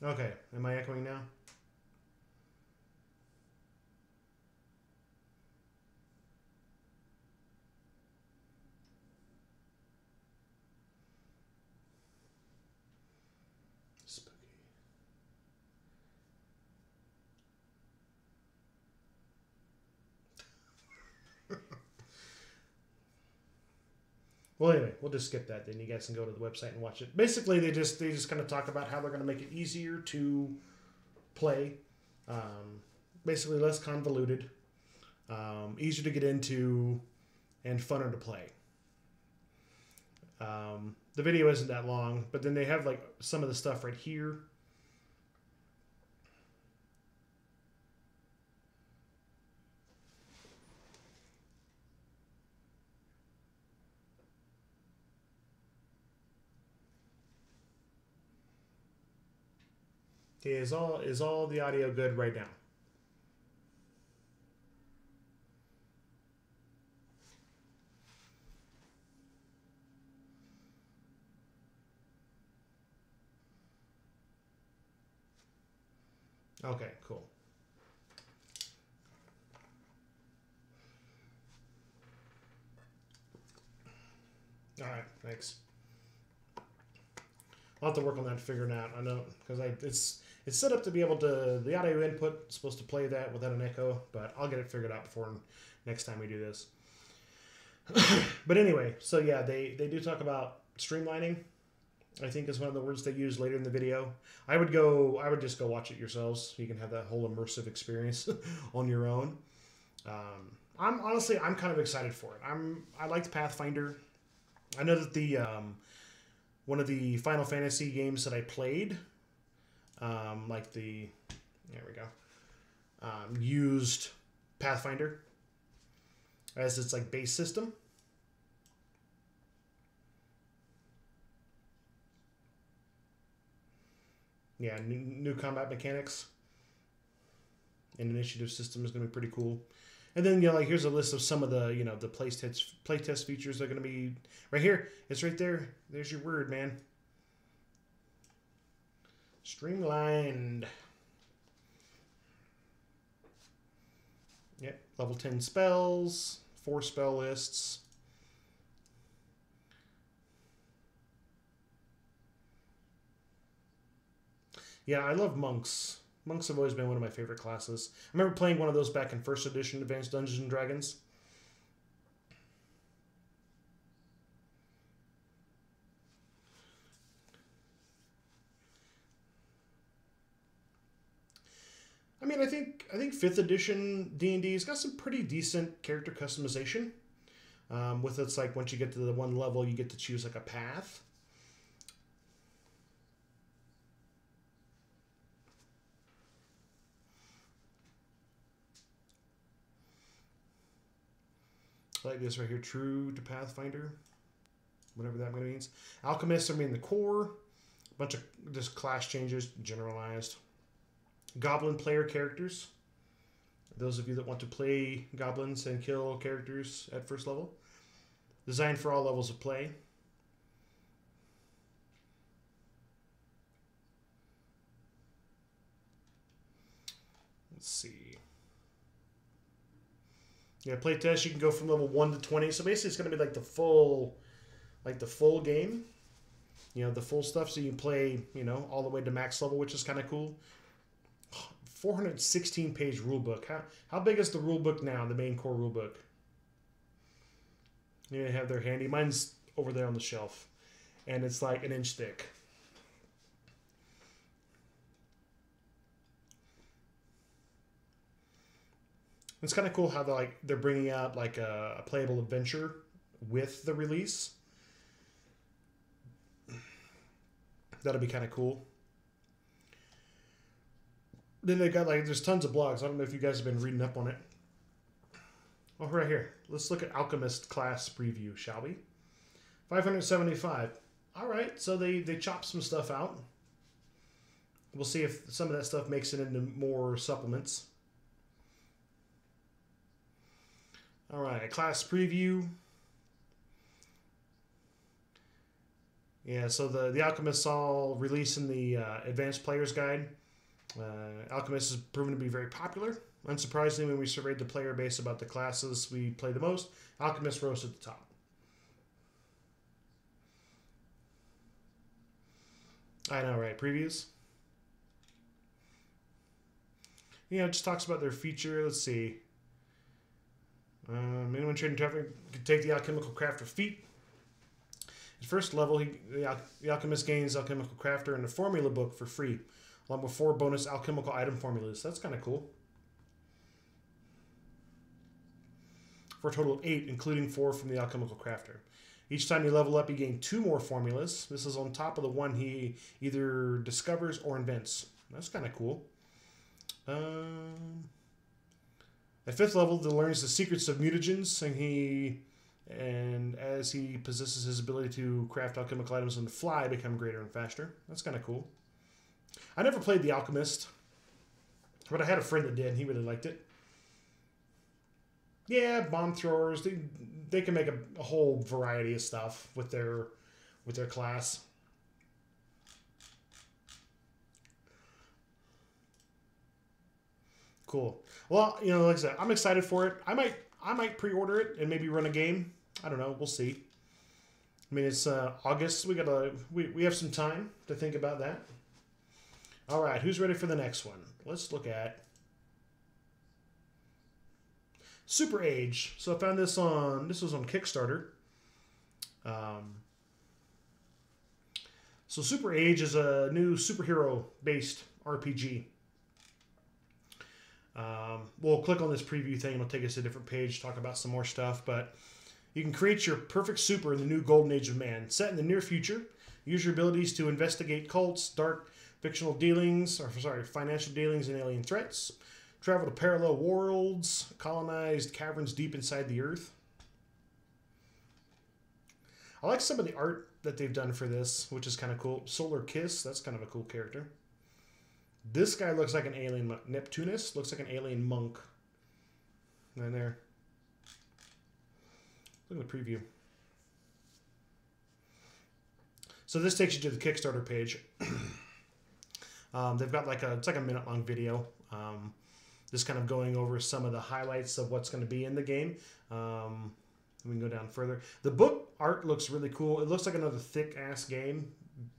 Okay. Am I echoing now? Spooky. Well, anyway, we'll just skip that. Then you guys can go to the website and watch it. Basically, they just kind of talk about how they're going to make it easier to play, basically less convoluted, easier to get into, and funner to play. The video isn't that long, but then they have like some of the stuff right here. Okay, is all the audio good right now? Okay, cool. All right, thanks. I'll have to work on that, figuring out. I know because it's set up to be able to the audio input is supposed to play that without an echo, but I'll get it figured out before next time we do this. But anyway, so yeah, they do talk about streamlining. I think is one of the words they use later in the video. I would just go watch it yourselves. You can have that whole immersive experience on your own. I'm kind of excited for it. I liked Pathfinder. I know that the one of the Final Fantasy games that I played, there we go, used Pathfinder as its like base system. Yeah, new combat mechanics and initiative system is going to be pretty cool. And then, here's a list of some of the, the playtest features that are going to be right here. It's right there. There's your word, man. Streamlined. Yep, level 10 spells, 4 spell lists. Yeah, I love monks. Monks have always been one of my favorite classes. I remember playing one of those back in first edition Advanced Dungeons and Dragons. I mean, I think 5th edition D&D's got some pretty decent character customization. With it's like once you get to the one level, you get to choose like a path. Like this right here, true to Pathfinder, whatever that means. Alchemists are in the core. A bunch of just class changes, generalized. Goblin player characters. Those of you that want to play goblins and kill characters at first level. Designed for all levels of play. Let's see. Yeah, playtest, you can go from level 1 to 20. So basically it's going to be like the full game. You know, the full stuff. So you can play, you know, all the way to max level, which is kind of cool. 416-page rulebook. How big is the rulebook now, the main core rulebook? You have their handy. Mine's over there on the shelf. And it's like an inch thick. It's kind of cool how they're bringing out like a playable adventure with the release. That'll be kind of cool. Then they got like, there's tons of blogs. I don't know if you guys have been reading up on it. Oh, right here. Let's look at Alchemist class preview, shall we? 575. All right, so they chopped some stuff out. We'll see if some of that stuff makes it into more supplements. All right, class preview. Yeah, so the Alchemists all released in the Advanced Player's Guide. Alchemist has proven to be very popular. Unsurprisingly, when we surveyed the player base about the classes we play the most, Alchemist rose at the top. I know, right? Previews? Yeah, it just talks about their feature. Let's see. Anyone trading traffic can take the Alchemical Crafter feat. At first level, the Alchemist gains Alchemical Crafter and the Formula Book for free, along with 4 bonus alchemical item formulas. That's kind of cool. For a total of 8, including 4 from the Alchemical Crafter. Each time you level up, you gain 2 more formulas. This is on top of the one he either discovers or invents. That's kind of cool. At 5th level, he learns the secrets of mutagens, and as he possesses his ability to craft alchemical items on the fly, become greater and faster. That's kind of cool. I never played The Alchemist, but I had a friend that did, and he really liked it. Yeah, bomb throwers. They can make a whole variety of stuff with their class. Cool. Well, you know, like I said, I'm excited for it. I might pre-order it and maybe run a game. I don't know. We'll see. I mean, it's August. We have some time to think about that. All right, who's ready for the next one? Let's look at Super Age. So I found this was on Kickstarter. So Super Age is a new superhero-based RPG. We'll click on this preview thing. It'll take us to a different page, talk about some more stuff. But you can create your perfect super in the new golden age of man. Set in the near future, use your abilities to investigate cults, dark fictional dealings, financial dealings, and alien threats. Travel to parallel worlds, colonized caverns deep inside the earth. I like some of the art that they've done for this, which is kind of cool. Solar Kiss, that's kind of a cool character. This guy looks like an alien. Neptunus looks like an alien monk. Right there. Look at the preview. So this takes you to the Kickstarter page. They've got it's like a minute-long video. just kind of going over some of the highlights of what's going to be in the game. We can go down further. The book art looks really cool. It looks like another thick-ass game.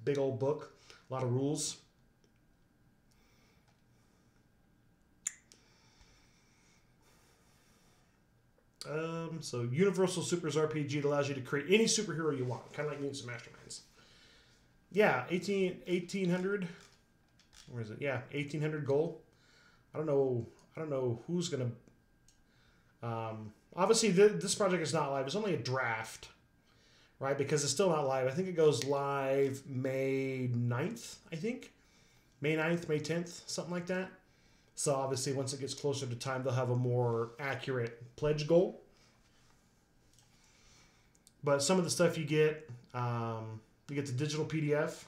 Big old book. A lot of rules. So Universal Supers RPG, it allows you to create any superhero you want. Kind of like Mutants and Masterminds. Yeah, 1800. Where is it? Yeah, 1800 goal. I don't know who's going to... obviously, this project is not live. It's only a draft, right? Because it's still not live. I think it goes live May 9th, I think. May 9th, May 10th, something like that. So, obviously, once it gets closer to time, they'll have a more accurate pledge goal. But some of the stuff you get the digital PDF.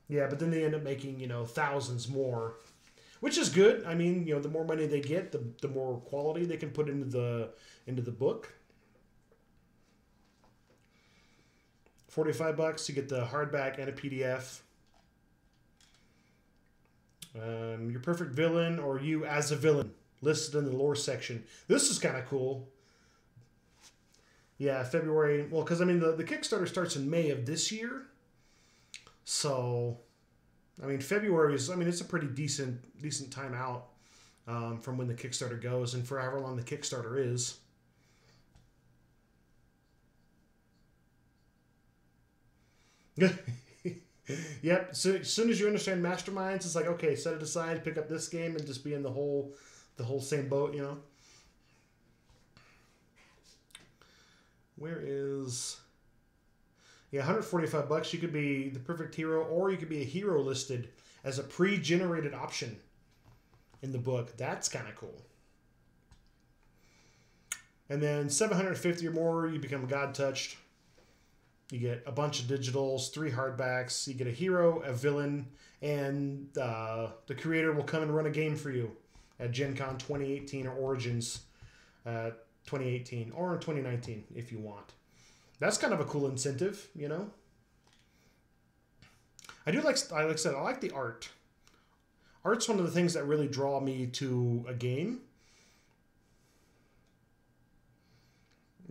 Yeah, but then they end up making, thousands more, which is good. I mean, the more money they get, the more quality they can put into the book. $45, you get the hardback and a PDF. Your perfect villain or you as a villain listed in the lore section. This is kind of cool. Yeah, February. Well, because, the Kickstarter starts in May of this year. So, February is, it's a pretty decent time out from when the Kickstarter goes and for however long the Kickstarter is. Yep. So as soon as you understand Masterminds, it's like, okay, set it aside, pick up this game, and just be in the whole same boat, Where is... Yeah, $145. You could be the perfect hero, or you could be a hero listed as a pre-generated option in the book. That's kind of cool. And then $750 or more, you become God Touched. You get a bunch of digitals, 3 hardbacks. You get a hero, a villain, and the creator will come and run a game for you at Gen Con 2018 or Origins 2018 or in 2019 if you want. That's kind of a cool incentive, I do like I said, I like the art. Art's one of the things that really draw me to a game.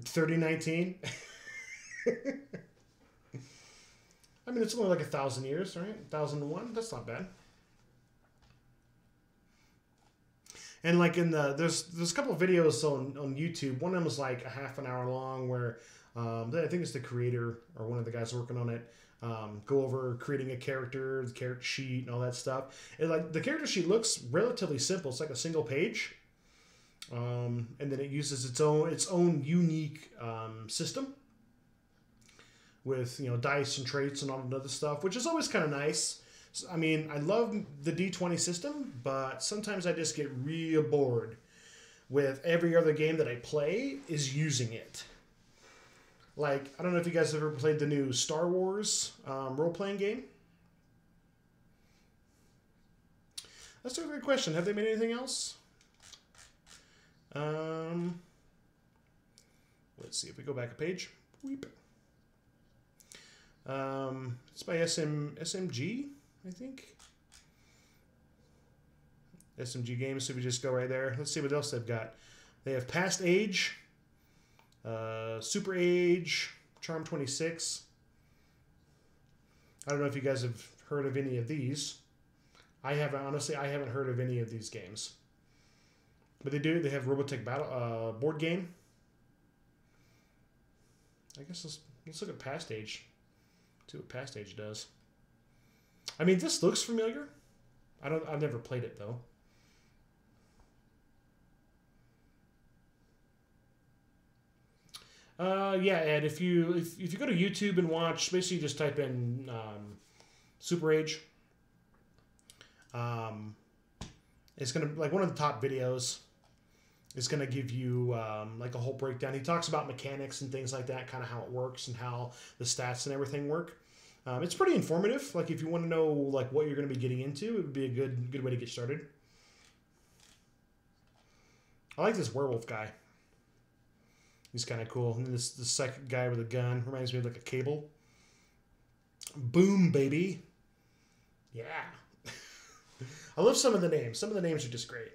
3019. It's only like 1,000 years, right? 1001. That's not bad. And like there's a couple of videos on YouTube. One of them was like a half an hour long where I think it's the creator or one of the guys working on it. Go over creating a character, the character sheet, and all that stuff. The character sheet looks relatively simple. It's like a single page, and then it uses its own unique system with dice and traits and all that other stuff, which is always kind of nice. I love the D20 system, but sometimes I just get real bored with every other game that I play is using it. Like, I don't know if you guys have ever played the new Star Wars role-playing game. That's a great question. Have they made anything else? Let's see if we go back a page. Weep. It's by SMG, I think. SMG Games, so we just go right there. Let's see what else they've got. They have Past Age, Super Age, Charm 26. I don't know if you guys have heard of any of these. I haven't heard of any of these games. But they have Robotech Battle board game. I guess let's look at Past Age. See what Past Age does. This looks familiar. I've never played it though. Yeah, Ed, if you go to YouTube and watch, basically just type in Super Age. It's gonna, like, one of the top videos is gonna give you like a whole breakdown. He talks about mechanics and things like that, kind of how it works and how the stats and everything work. It's pretty informative. Like, if you want to know like what you're going to be getting into, it would be a good way to get started. I like this werewolf guy. He's kind of cool. And then this second guy with a gun reminds me of like a Cable. Boom, baby. Yeah. I love some of the names. Some of the names are just great.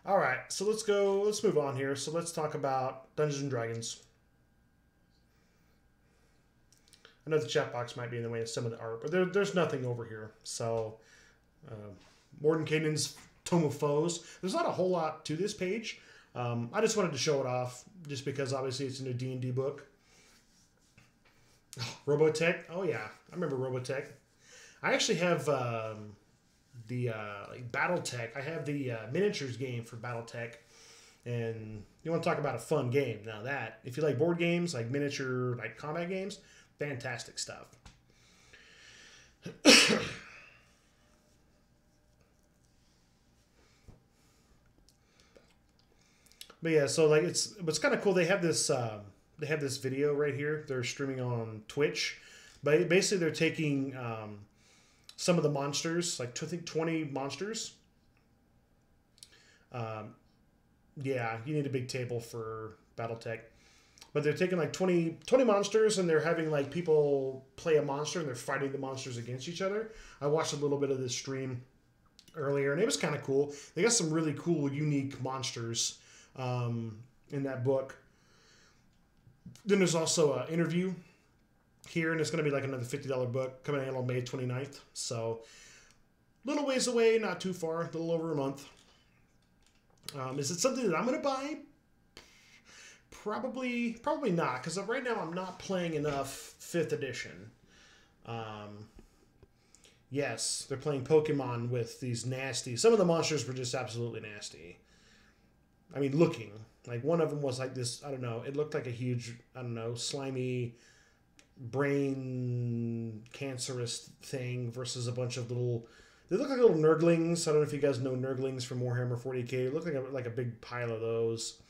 All right, so let's move on here. So let's talk about Dungeons and Dragons. I know the chat box might be in the way of some of the art, but there's nothing over here. So, Mordenkainen's Tome of Foes. There's not a whole lot to this page. I just wanted to show it off, just because obviously it's in a D&D book. Oh, Robotech. Oh yeah, I remember Robotech. I actually have like BattleTech. I have the miniatures game for BattleTech, and you want to talk about a fun game? Now that, if you like board games, like miniature, like combat games, fantastic stuff. But yeah, so like it's kind of cool. They have this video right here. They're streaming on Twitch, but basically they're taking some of the monsters, like I think 20 monsters. Yeah, you need a big table for BattleTech. But they're taking like 20 monsters, and they're having like people play a monster, and they're fighting the monsters against each other. I watched a little bit of this stream earlier, and it was kind of cool. They got some really cool, unique monsters in that book. Then there's also an interview here, and it's going to be like another $50 book coming out on May 29th. So, little ways away, not too far, a little over a month. Is it something that I'm going to buy? Probably not, because right now I'm not playing enough 5th edition. Yes, they're playing Pokemon with these nasty... Some of the monsters were just absolutely nasty. I mean, looking. Like, one of them was like this, I don't know, it looked like a huge, I don't know, slimy brain cancerous thing versus a bunch of little... They look like little Nurglings. I don't know if you guys know Nurglings from Warhammer 40k. It looked like a big pile of those.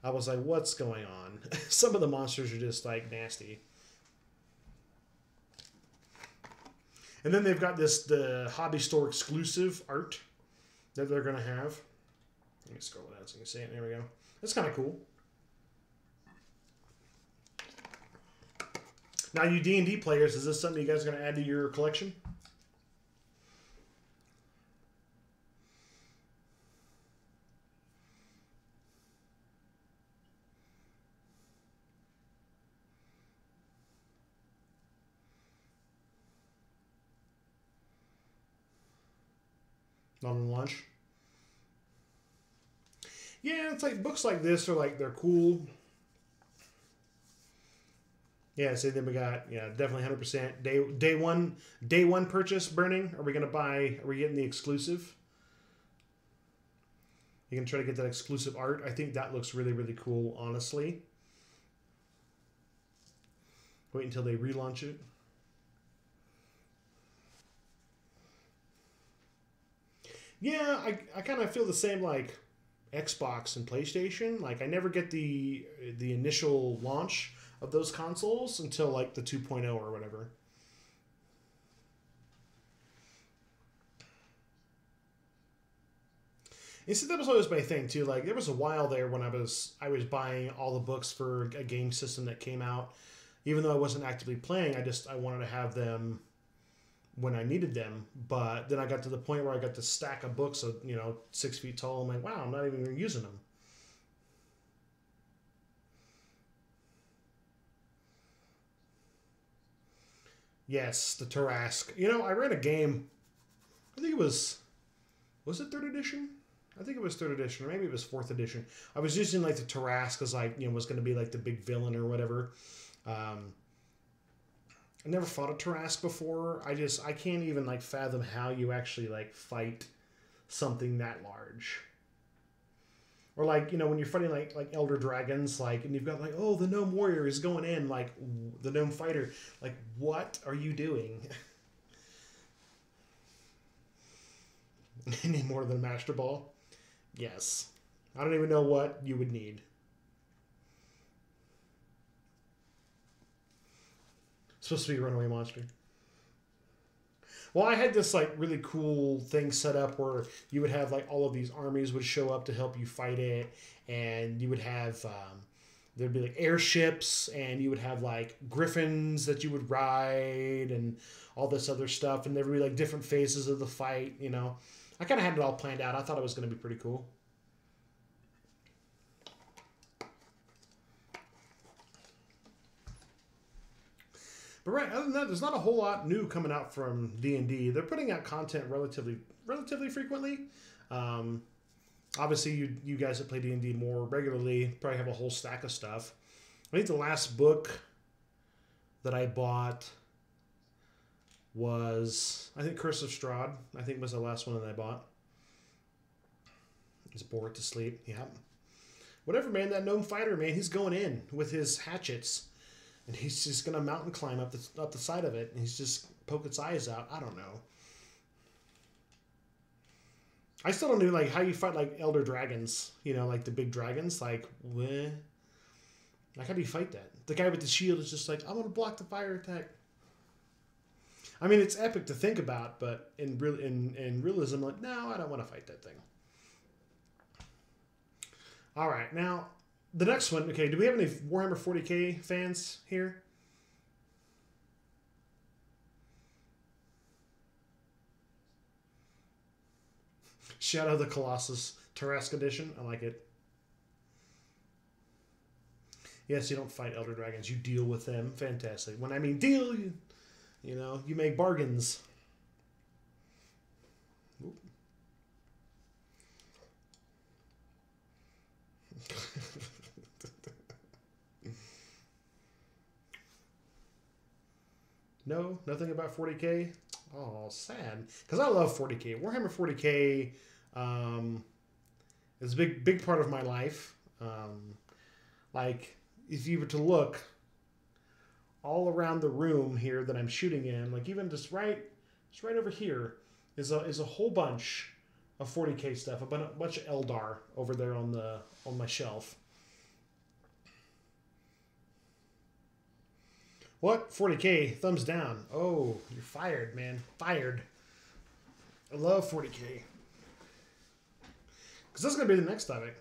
I was like, what's going on? Some of the monsters are just, like, nasty. And then they've got the hobby store exclusive art that they're going to have. Let me scroll down so you can see it. There we go. That's kind of cool. Now, you D&D players, is this something you guys are going to add to your collection? Not on lunch. Yeah, it's like books like this are like, they're cool. Yeah, so then we got, definitely 100% day one purchase burning. Are we getting the exclusive? You can try to get that exclusive art. I think that looks really, really cool, honestly. Wait until they relaunch it. Yeah, I kind of feel the same like Xbox and PlayStation. Like, I never get the initial launch of those consoles until like the 2.0 or whatever. You see, that was always my thing too. Like, there was a while there when I was buying all the books for a game system that came out, even though I wasn't actively playing. I wanted to have them when I needed them. But then I got to the point where I got this stack of books of 6 feet tall. I'm like, wow, I'm not even using them. Yes, the Tarrasque. I ran a game. I think it was it 3rd edition? I think it was 3rd edition, or maybe it was 4th edition. I was using like the Tarrasque as like, was going to be like the big villain or whatever. I never fought a Tarrasque before. I can't even like fathom how you actually like fight something that large. Or like, when you're fighting like elder dragons, like, and you've got like, oh, the gnome warrior is going in, like the gnome fighter. Like, what are you doing? Any more than a Master Ball? Yes. I don't even know what you would need. It's supposed to be a runaway monster. Well, I had this like really cool thing set up where you would have like all of these armies would show up to help you fight it, and you would have there'd be like airships, and you would have like griffins that you would ride, and all this other stuff, and there would be like different phases of the fight. You know, I kind of had it all planned out. I thought it was going to be pretty cool. But right, other than that, there's not a whole lot new coming out from D&D. They're putting out content relatively frequently. Obviously, you guys that play D&D more regularly probably have a whole stack of stuff. I think the last book that I bought was, I think, Curse of Strahd. I think was the last one that I bought. He's bored to sleep. Yeah. Whatever, man. That gnome fighter, man, he's going in with his hatchets. And he's just going to mountain climb up the side of it. And he's just poke its eyes out. I don't know. I still don't know like how you fight like elder dragons. You know, like the big dragons. Like, what? Like, how do you fight that? The guy with the shield is just like, I'm going to block the fire attack. I mean, it's epic to think about. But in realism, like, no, I don't want to fight that thing. All right, now... The next one, okay, do we have any Warhammer 40k fans here? Shadow of the Colossus Tarrasque Edition. I like it. Yes, you don't fight Elder Dragons. You deal with them. Fantastic. When I mean deal, you know, you make bargains. Oop. No, nothing about 40k. Oh, sad. Because I love 40k. Warhammer 40k is a big part of my life. Like, if you were to look all around the room here that I'm shooting in, like even just right over here is a whole bunch of 40k stuff. A bunch of Eldar over there on my shelf. What? 40k, thumbs down. Oh, you're fired, man. Fired. I love 40k. Because that's going to be the next topic.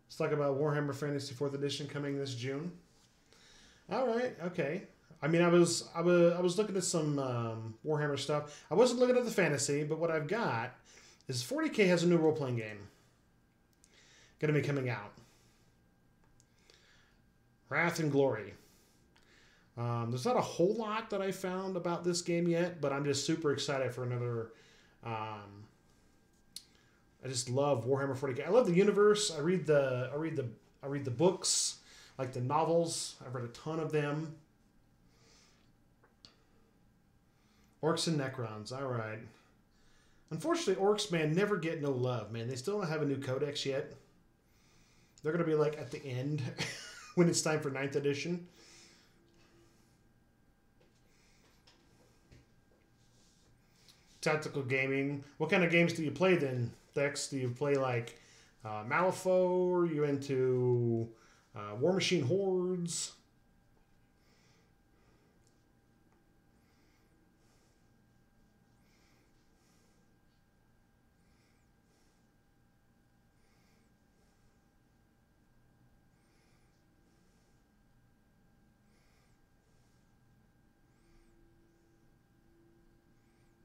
Let's talk about Warhammer Fantasy 4th Edition coming this June. All right, okay. I mean, I was looking at some Warhammer stuff. I wasn't looking at the fantasy, but what I've got is 40k has a new role-playing game going to be coming out. Wrath and Glory. There's not a whole lot that I found about this game yet, but I'm just super excited for another. I just love Warhammer 40k. I love the universe. I read the books, like the novels. I've read a ton of them. Orcs and Necrons. All right. Unfortunately, Orcs, man, never get no love, man. They still don't have a new codex yet. They're gonna be like at the end. When it's time for 9th edition. Tactical gaming. What kind of games do you play then, Thex? Do you play like Malifaux? Or are you into War Machine Hordes?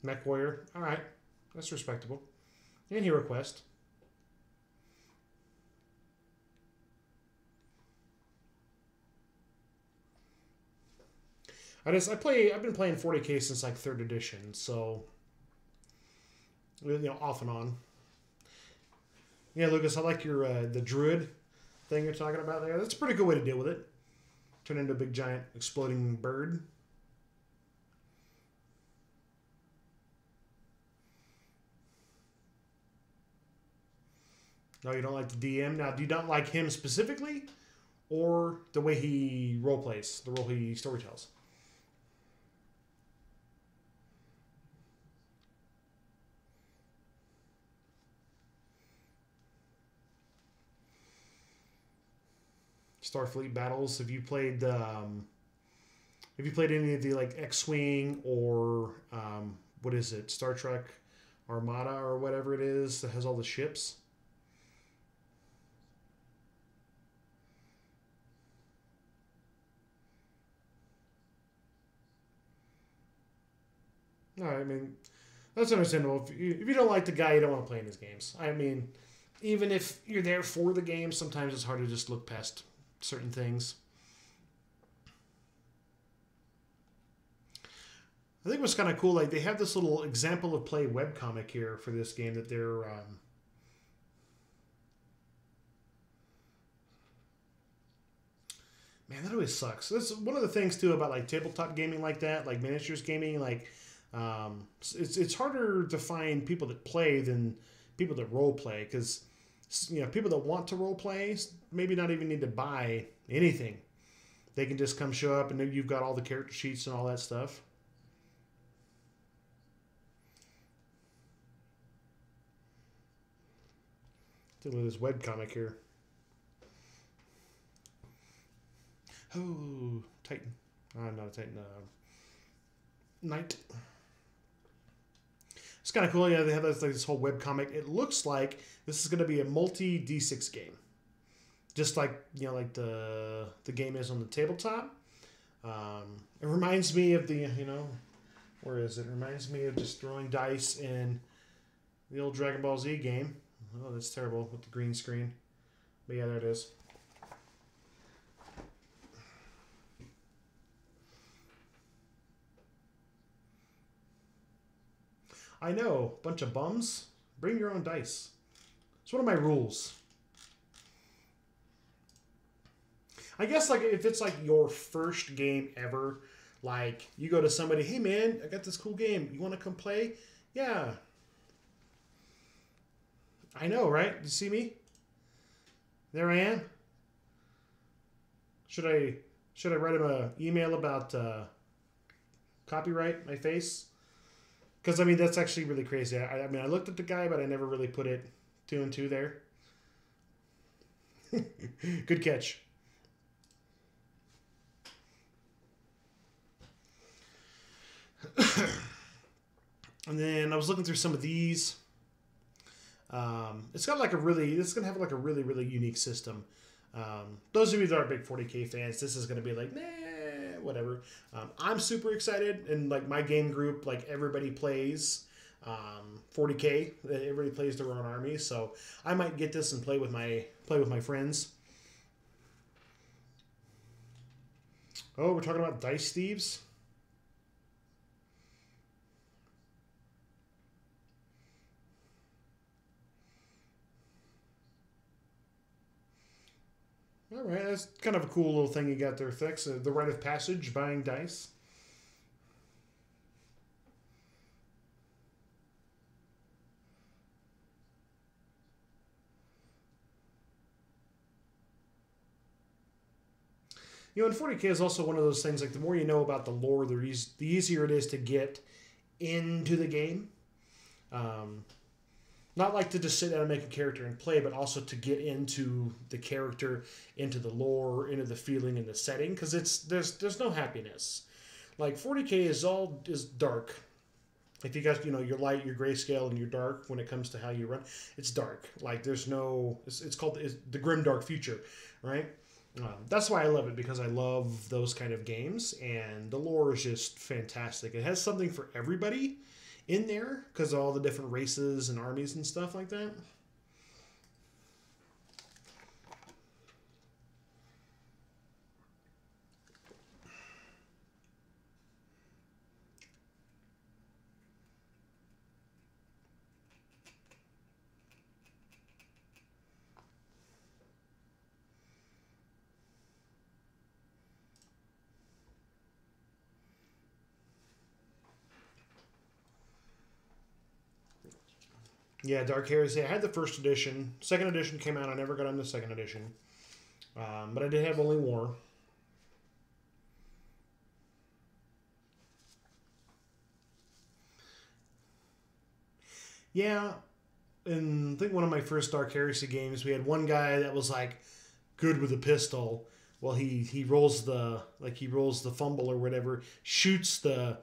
Mech Warrior. All right. That's respectable. And Hero Quest. I've been playing 40k since like 3rd edition, so you know, off and on. Yeah, Lucas, I like your the druid thing you're talking about there. That's a pretty good way to deal with it. Turn into a big giant exploding bird. No, you don't like the DM. Now, do you not like him specifically, or the way he role plays, the role he storytells? Starfleet battles. Have you played any of the like X-wing or what is it, Star Trek Armada or whatever it is that has all the ships? No, I mean, that's understandable. If you don't like the guy, you don't want to play in his games. I mean, even if you're there for the game, sometimes it's hard to just look past certain things. I think it was kind of cool. Like, they have this little example of play webcomic here for this game that they're... Man, that always sucks. That's one of the things, too, about, like, tabletop gaming like that, like miniatures gaming. Like, it's harder to find people that play than people that role play, because, you know, people that want to role play maybe not even need to buy anything. They can just come show up, and then you've got all the character sheets and all that stuff. Look at this webcomic here. Oh, Titan. Not a Titan. Knight. It's kind of cool. Yeah, they have this whole webcomic. It looks like this is going to be a multi D6 game, just like, you know, like the game is on the tabletop. It reminds me of the, you know, where is it? It reminds me of just throwing dice in the old Dragon Ball Z game. Oh, that's terrible with the green screen. But yeah, there it is. I know, bunch of bums. Bring your own dice. It's one of my rules. I guess, like, if it's like your first game ever, like, you go to somebody, hey man, I got this cool game. You want to come play? Yeah. I know, right? You see me? There I am. Should I write him an email about copyright my face? Because, I mean, that's actually really crazy. I mean, I looked at the guy, but I never really put it 2 and 2 there. Good catch. And then I was looking through some of these. It's got like it's going to have like a really, really unique system. Those of you that are big 40K fans, this is going to be like, nah, whatever. I'm super excited, and like my game group, like everybody plays 40K. Everybody plays their own army, so I might get this and play with my friends. Oh, we're talking about Dice Thieves. All right, that's kind of a cool little thing you got there, Fix. The rite of passage, buying dice. You know, and 40K is also one of those things, like, the more you know about the lore, the easier it is to get into the game. Not like to just sit down and make a character and play, but also to get into the character, into the lore, into the feeling and the setting, because there's no happiness. Like, 40K is dark. If you guys, you know, your light, your grayscale, and your dark, when it comes to how you run, it's dark. Like, there's no, it's called the grim dark future, right? That's why I love it, because I love those kind of games, and the lore is just fantastic. It has something for everybody in there because of all the different races and armies and stuff like that. Yeah, Dark Heresy. I had the first edition. Second edition came out. I never got on the second edition. But I did have Only War. Yeah, and I think one of my first Dark Heresy games, we had one guy that was like good with a pistol. Well, he rolls the fumble or whatever, shoots the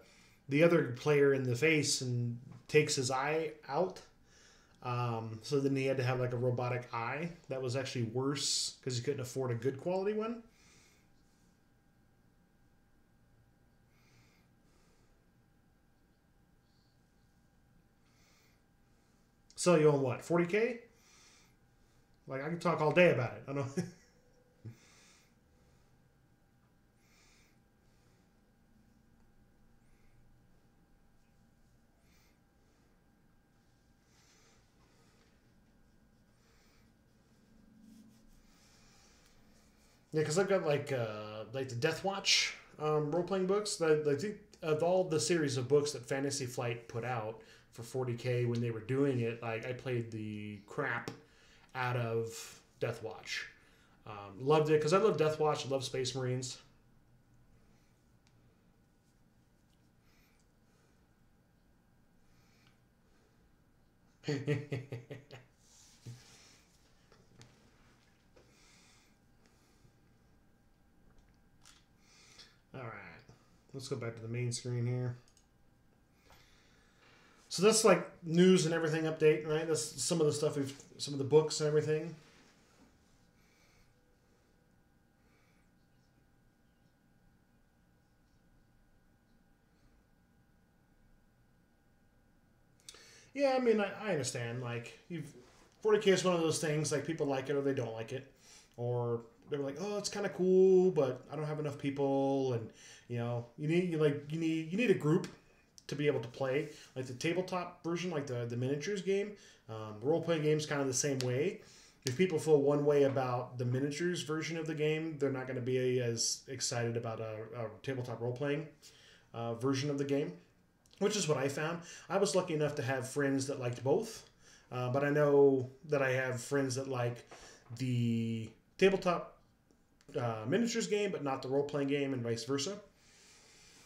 other player in the face and takes his eye out. So then he had to have like a robotic eye. That was actually worse because he couldn't afford a good quality one. sell you on what, 40K? Like, I can talk all day about it. I don't know. Yeah, because I've got like the Death Watch role playing books. I think of all the series of books that Fantasy Flight put out for 40K when they were doing it, like I played the crap out of Death Watch. Loved it because I love Death Watch. I love Space Marines. All right, let's go back to the main screen here. So that's like news and everything update, right? That's some of the stuff some of the books and everything. Yeah, I mean, I understand. Like, 40K is one of those things. Like, people like it or they don't like it, or they're like, oh, it's kind of cool, but I don't have enough people, and you need a group to be able to play. Like the tabletop version, like the miniatures game, role playing games, kind of the same way. If people feel one way about the miniatures version of the game, they're not going to be as excited about a tabletop role playing version of the game. Which is what I found. I was lucky enough to have friends that liked both, but I know that I have friends that like the tabletop miniatures game, but not the role-playing game, and vice versa.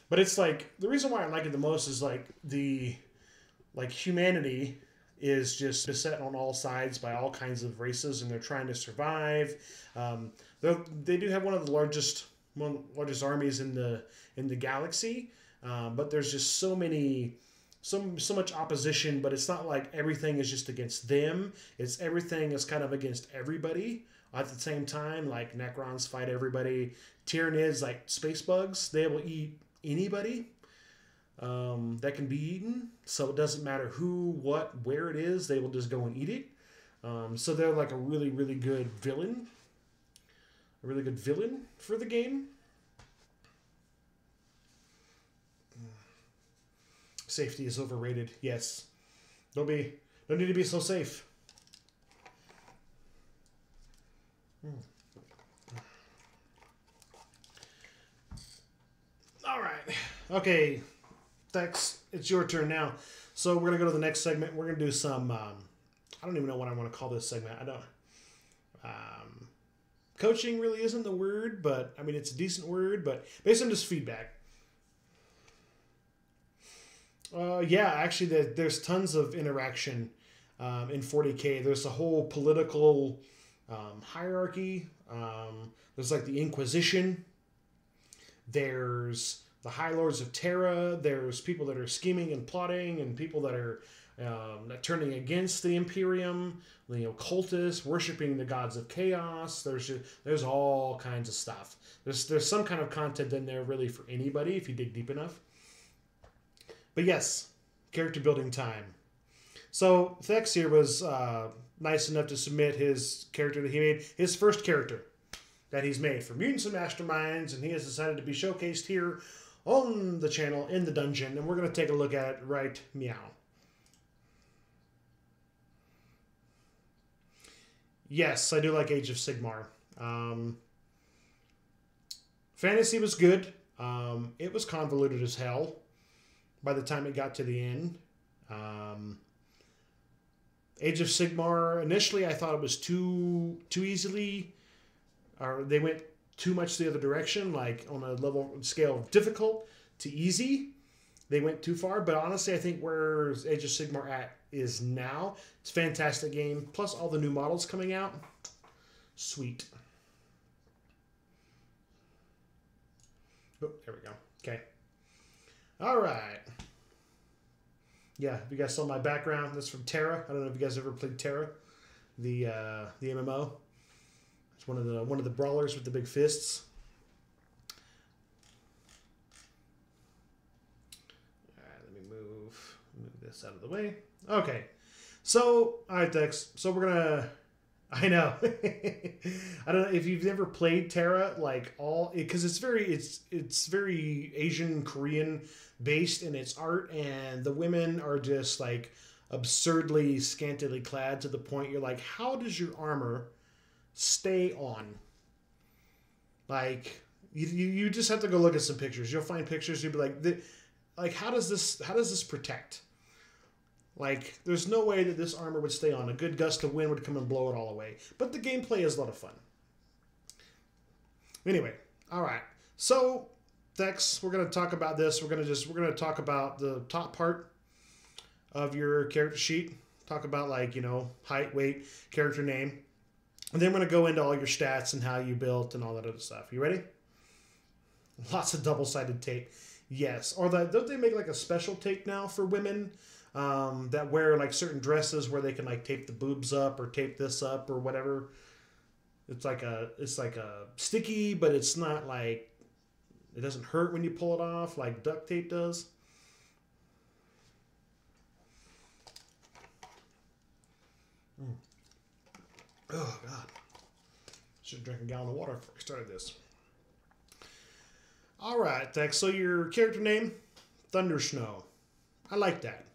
But it's like, the reason why I like it the most is like humanity is just beset on all sides by all kinds of races, and they're trying to survive. They do have one of the largest armies in the galaxy. But there's just so much opposition, but it's not like everything is just against them. It's everything is kind of against everybody at the same time. Like Necrons fight everybody. Tyranids, like space bugs, they will eat anybody that can be eaten. So it doesn't matter who, what, where it is, they will just go and eat it. So they're like a really, really good villain. A really good villain for the game. Safety is overrated. Yes. Don't need to be so safe. All right. Okay. Thanks. It's your turn now. So we're gonna go to the next segment. We're gonna do some. I don't even know what I want to call this segment. I don't. Coaching really isn't the word, but I mean it's a decent word. But based on just feedback. Yeah, actually, there's tons of interaction in 40K. There's a whole political hierarchy. There's like the Inquisition. There's the High Lords of Terra. There's people that are scheming and plotting, and people that are turning against the Imperium. Cultists worshiping the gods of chaos. There's all kinds of stuff. There's some kind of content in there really for anybody if you dig deep enough. But yes, character building time. So Thex here was nice enough to submit his character that he made, his first character that he's made for Mutants and Masterminds, and he has decided to be showcased here on the channel in the dungeon, and we're going to take a look at it right meow. Yes, I do like Age of Sigmar. Fantasy was good. It was convoluted as hell by the time it got to the end. Age of Sigmar, initially I thought it was too easily, or they went too much the other direction, like on a scale of difficult to easy. They went too far, but honestly I think where Age of Sigmar at is now, it's a fantastic game, plus all the new models coming out. Sweet. Oh, there we go. Okay. All right. Yeah, if you guys saw my background, that's from Terra. I don't know if you guys ever played Terra, the MMO. It's one of the brawlers with the big fists. All right, let me move this out of the way. Okay, So, all right, Dex. So we're gonna. I know. I don't know if you've never played Terra, like all because it's very Asian Korean based in its art, and the women are just like absurdly scantily clad to the point you're like, how does your armor stay on? Like you just have to go look at some pictures. You'll find pictures. You'll be like how does this protect? Like, there's no way that this armor would stay on. A good gust of wind would come and blow it all away. But the gameplay is a lot of fun. Anyway, all right. So, Thex, we're going to talk about this. We're going to talk about the top part of your character sheet. Talk about, like, you know, height, weight, character name. And then we're going to go into all your stats and how you built and all that other stuff. You ready? Lots of double-sided tape. Yes. Or don't they make, like, a special tape now for women? That wear like certain dresses where they can like tape the boobs up or tape this up or whatever. It's like a sticky, but it's not like it doesn't hurt when you pull it off like duct tape does. Oh God! Should have drank a gallon of water before I started this. All right, Dex. So your character name, Thundersnow. I like that.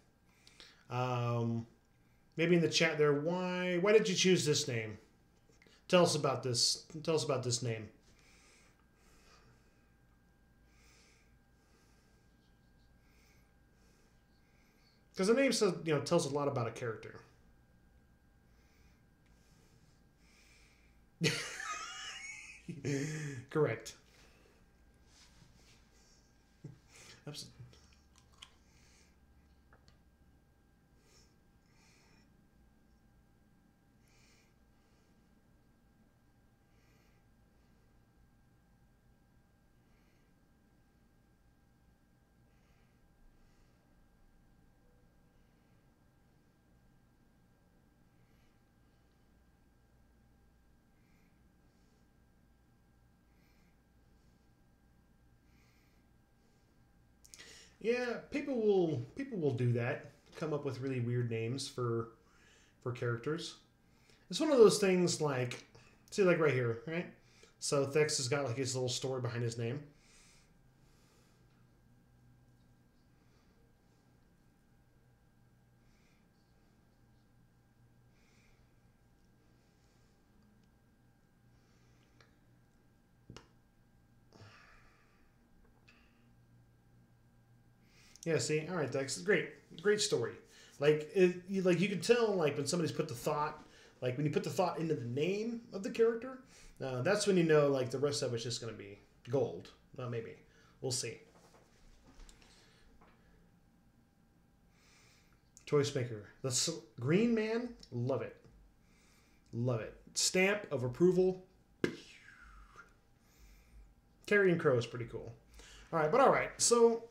Maybe in the chat there, why did you choose this name? Tell us about this. Tell us about this name. Because the name says, you know, tells a lot about a character. Correct. Absolutely. Yeah, people will do that. Come up with really weird names for characters. It's one of those things like, see, like right here, right? So Thex has got like his little story behind his name. Yeah, see, all right, Dex, it's great story. Like you can tell like when somebody's put the thought, like when you put the thought into the name of the character, that's when you know like the rest of it's just gonna be gold. Maybe we'll see. Choice maker, the Green Man, love it, love it. Stamp of approval. Carrion Crow is pretty cool. All right, so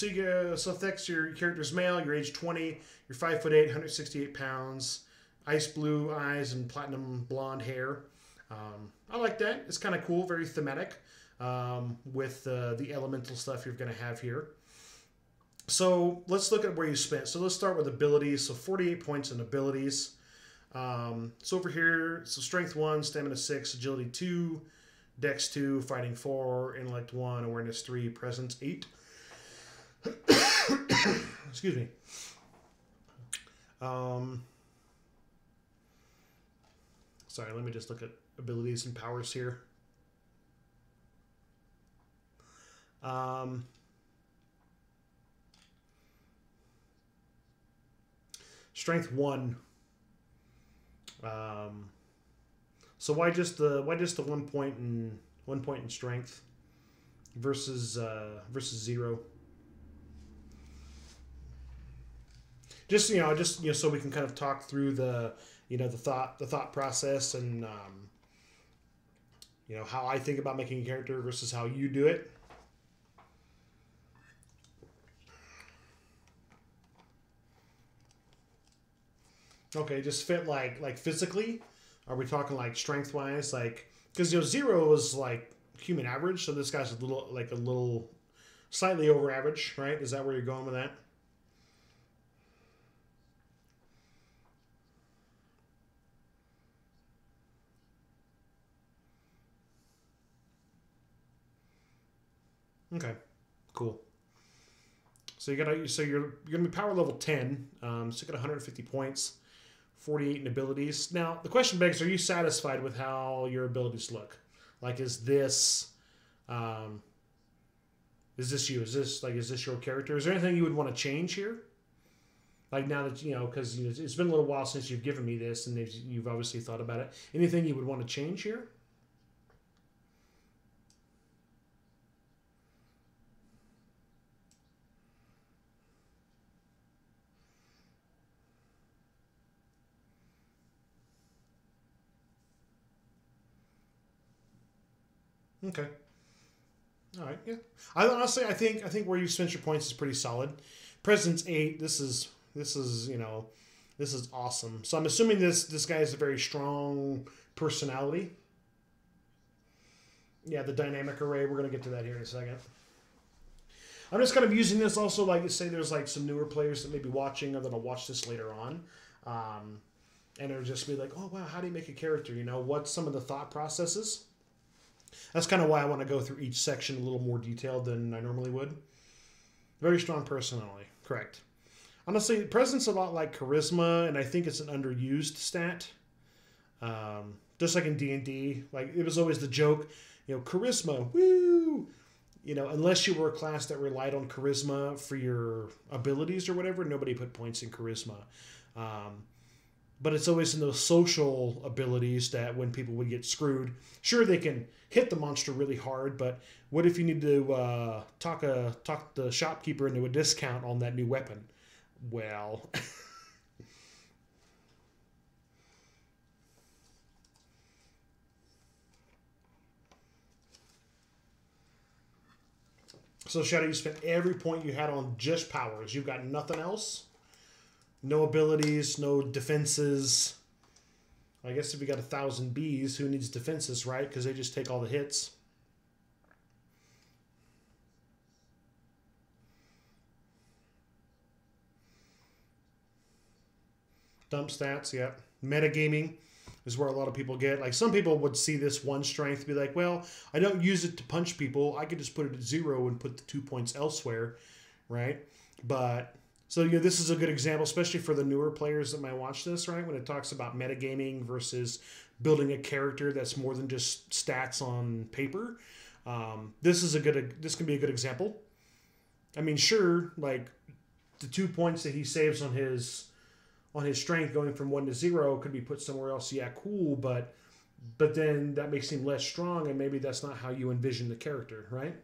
you go, so Thex, your character's male, you're age 20, you're 5'8", 168 pounds, ice blue eyes and platinum blonde hair. I like that. It's kind of cool, very thematic with the elemental stuff you're going to have here. So let's look at where you spent. So let's start with abilities. So 48 points in abilities. So over here, so strength 1, stamina 6, agility 2, dex 2, fighting 4, intellect 1, awareness 3, presence 8. Excuse me. Sorry, let me just look at abilities and powers here. Strength 1. So why just the 1 point in strength versus 0? Just so we can kind of talk through the thought process and how I think about making a character versus how you do it. Okay, just fit like physically. Are we talking like strength wise? Like, because 0 is like human average, so this guy's a little slightly over average, right? Is that where you're going with that? Okay, cool. So you're gonna be power level 10. So you got 150 points, 48 in abilities. Now the question begs: are you satisfied with how your abilities look? Like, is this you? Is this your character? Is there anything you would want to change here? Like, now that because it's been a little while since you've given me this, and you've obviously thought about it. Anything you would want to change here? Okay. All right. Yeah. I think where you spent your points is pretty solid. President's 8. This is awesome. So I'm assuming this guy has a very strong personality. Yeah, the dynamic array. We're gonna get to that here in a second. I'm just kind of using this also, like, say there's like some newer players that may be watching or that'll watch this later on, and it'll just be like, oh wow, how do you make a character? What's some of the thought processes? That's kind of why I want to go through each section a little more detailed than I normally would. Very strong personality, correct. Honestly, presence a lot like charisma, and I think it's an underused stat. Just like in D&D, like it was always the joke, charisma, woo! Unless you were a class that relied on charisma for your abilities or whatever, nobody put points in charisma. But it's always in those social abilities that when people would get screwed, sure, they can hit the monster really hard, but what if you need to talk the shopkeeper into a discount on that new weapon? Well, so Shadow, you spent every point you had on just powers. You've got nothing else? No abilities, no defenses. I guess if you got 1,000 bees, who needs defenses, right? Because they just take all the hits. Dump stats, yeah. Metagaming is where a lot of people get. Like, some people would see this one strength, be like, well, I don't use it to punch people. I could just put it at 0 and put the 2 points elsewhere, right? But so this is a good example, especially for the newer players that might watch this, right? When it talks about metagaming versus building a character that's more than just stats on paper. This can be a good example. I mean, sure, like the 2 points that he saves on his strength going from 1 to 0 could be put somewhere else. Yeah, cool, but then that makes him less strong, and maybe that's not how you envision the character, right?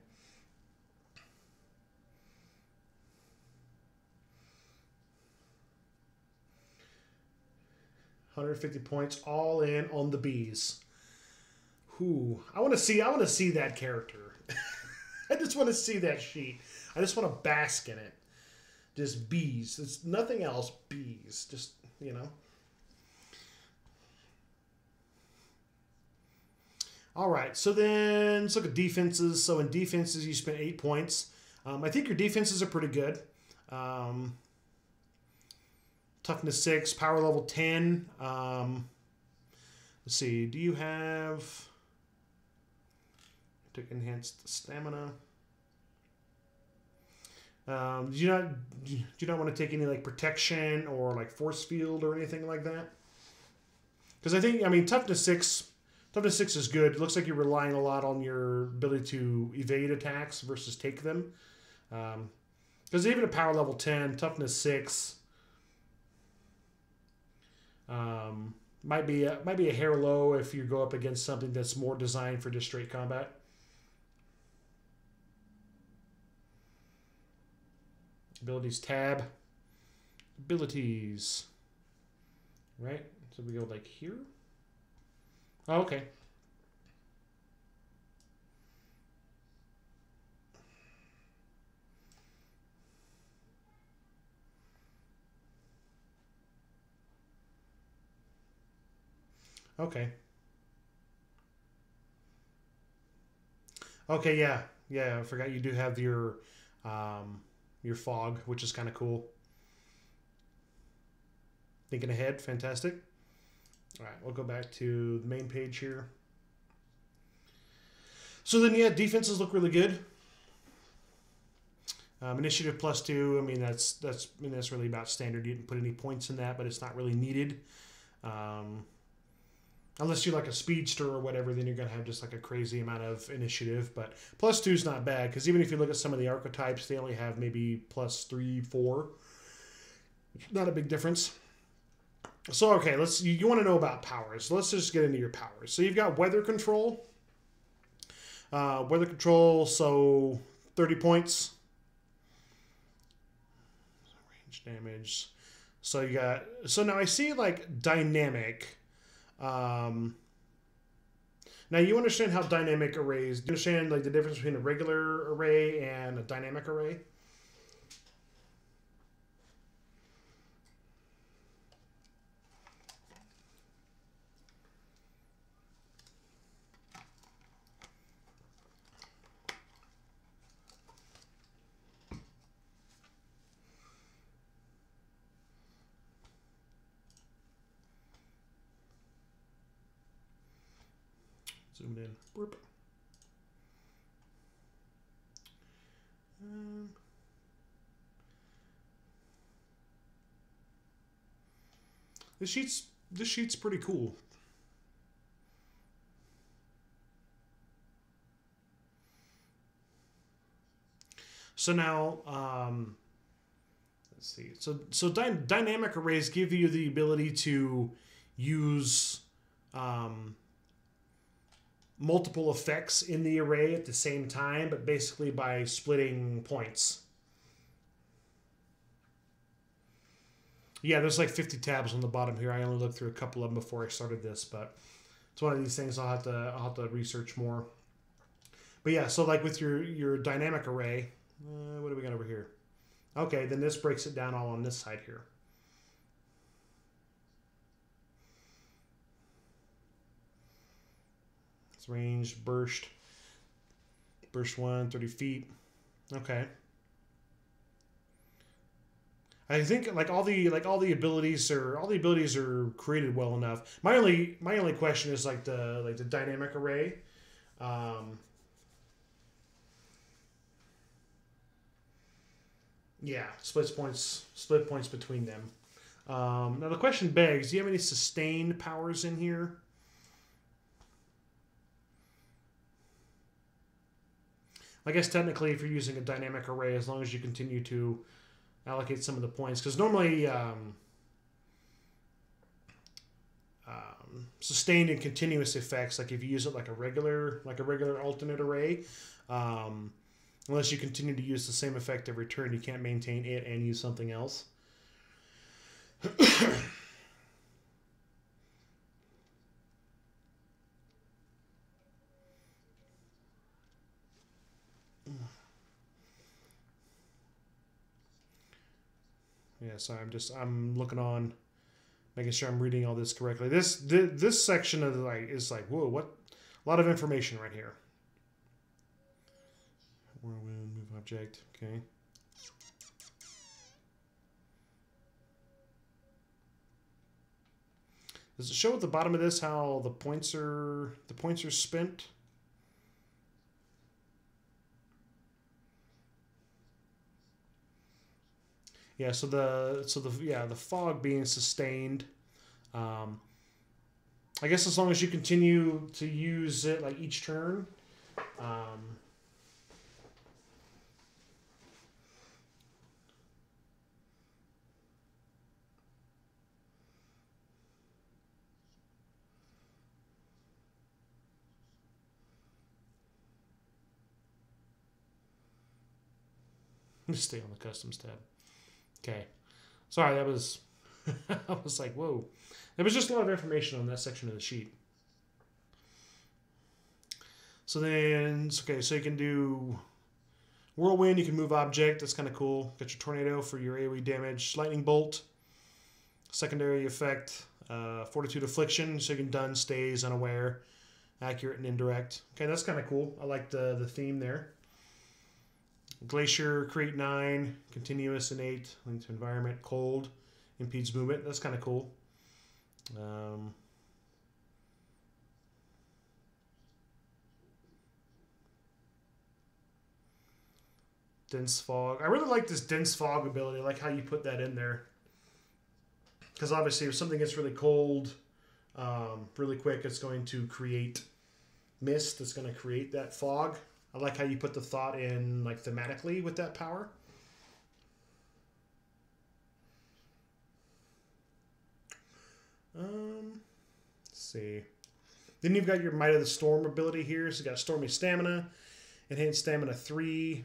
$150 points all in on the bees. Who I want to see that character. I just want to see that sheet. I just want to bask in it. Just bees. It's nothing else. Bees. Just, All right. So then let's look at defenses. So in defenses, you spent 8 points. I think your defenses are pretty good. Toughness 6, power level 10. Let's see. Do you have to enhance the stamina? Do you not want to take any like protection or like force field or anything like that? Because toughness 6 is good. It looks like you're relying a lot on your ability to evade attacks versus take them. Because even at power level 10, toughness 6 might be a hair low if you go up against something that's more designed for just straight combat. Abilities tab. Abilities. Right? So we go like here. Oh, okay. Okay. Okay, yeah. Yeah, I forgot you do have your fog, which is kind of cool. Thinking ahead, fantastic. All right, we'll go back to the main page here. So then, yeah, defenses look really good. Initiative +2. I mean, that's really about standard. You didn't put any points in that, but it's not really needed. Unless you're like a speedster or whatever, then you're going to have just like a crazy amount of initiative. But +2 is not bad, because even if you look at some of the archetypes, they only have maybe +3, 4. Not a big difference. So, okay, you want to know about powers. Let's just get into your powers. So you've got weather control. Weather control, so 30 points. Range damage. So you got... So now I see, like, dynamic... now you understand how dynamic arrays, do you understand like the difference between a regular array and a dynamic array? Zoom in. Burp. This sheet's pretty cool. So now, let's see. So dynamic arrays give you the ability to use multiple effects in the array at the same time, but basically by splitting points. Yeah, there's like 50 tabs on the bottom here. I only looked through a couple of them before I started this, but it's one of these things I'll have to research more. But yeah, so like with your dynamic array, what do we got over here? Okay, then this breaks it down all on this side here. It's range, burst 1, 30 feet. Okay. I think like all the abilities are created well enough. My only question is like the dynamic array. Yeah, split points between them. Now the question begs: do you have any sustained powers in here? I guess technically, if you're using a dynamic array, as long as you continue to allocate some of the points, because normally sustained and continuous effects, like if you use it like a regular alternate array, unless you continue to use the same effect every turn, you can't maintain it and use something else. Yeah, so I'm looking on, making sure I'm reading all this correctly. This section of is like, whoa, what? A lot of information right here. Whirlwind, move object, okay. Does it show at the bottom of this how the points are spent? Yeah, so the fog being sustained. I guess as long as you continue to use it like each turn. Just stay on the customs tab. Okay. Sorry, that was... I was like, whoa. There was just a lot of information on that section of the sheet. So then, okay, so you can do Whirlwind, you can move object. That's kind of cool. Got your Tornado for your AoE damage. Lightning Bolt. Secondary effect. Fortitude Affliction, so you can done, stays, unaware, accurate, and indirect. Okay, that's kind of cool. I like the theme there. Glacier, create 9, continuous, innate, linked to environment, cold, impedes movement. That's kind of cool. Dense fog. I really like this dense fog ability. I like how you put that in there. Because obviously if something gets really cold really quick, it's going to create mist. It's going to create that fog. I like how you put the thought in like thematically with that power. Let's see. Then you've got your Might of the Storm ability here. So you got Stormy Stamina, Enhanced Stamina 3,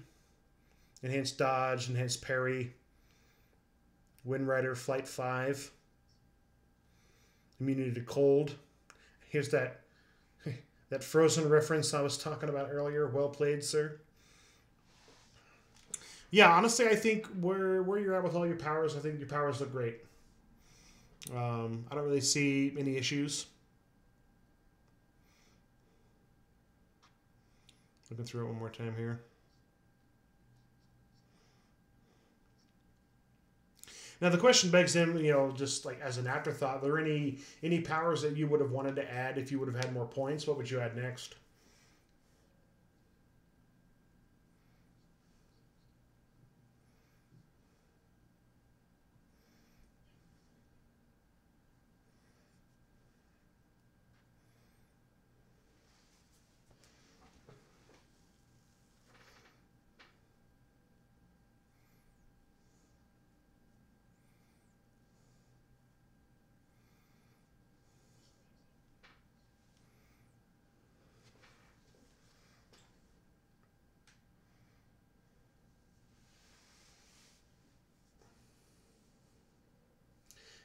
Enhanced Dodge, Enhanced Parry, Wind Rider Flight 5, Immunity to Cold. Here's that that Frozen reference I was talking about earlier. Well played, sir. Yeah, honestly, I think where you're at with all your powers, I think your powers look great. I don't really see any issues. Looking through it one more time here. Now the question begs in, you know, just like as an afterthought, are there any powers that you would have wanted to add if you would have had more points? What would you add next?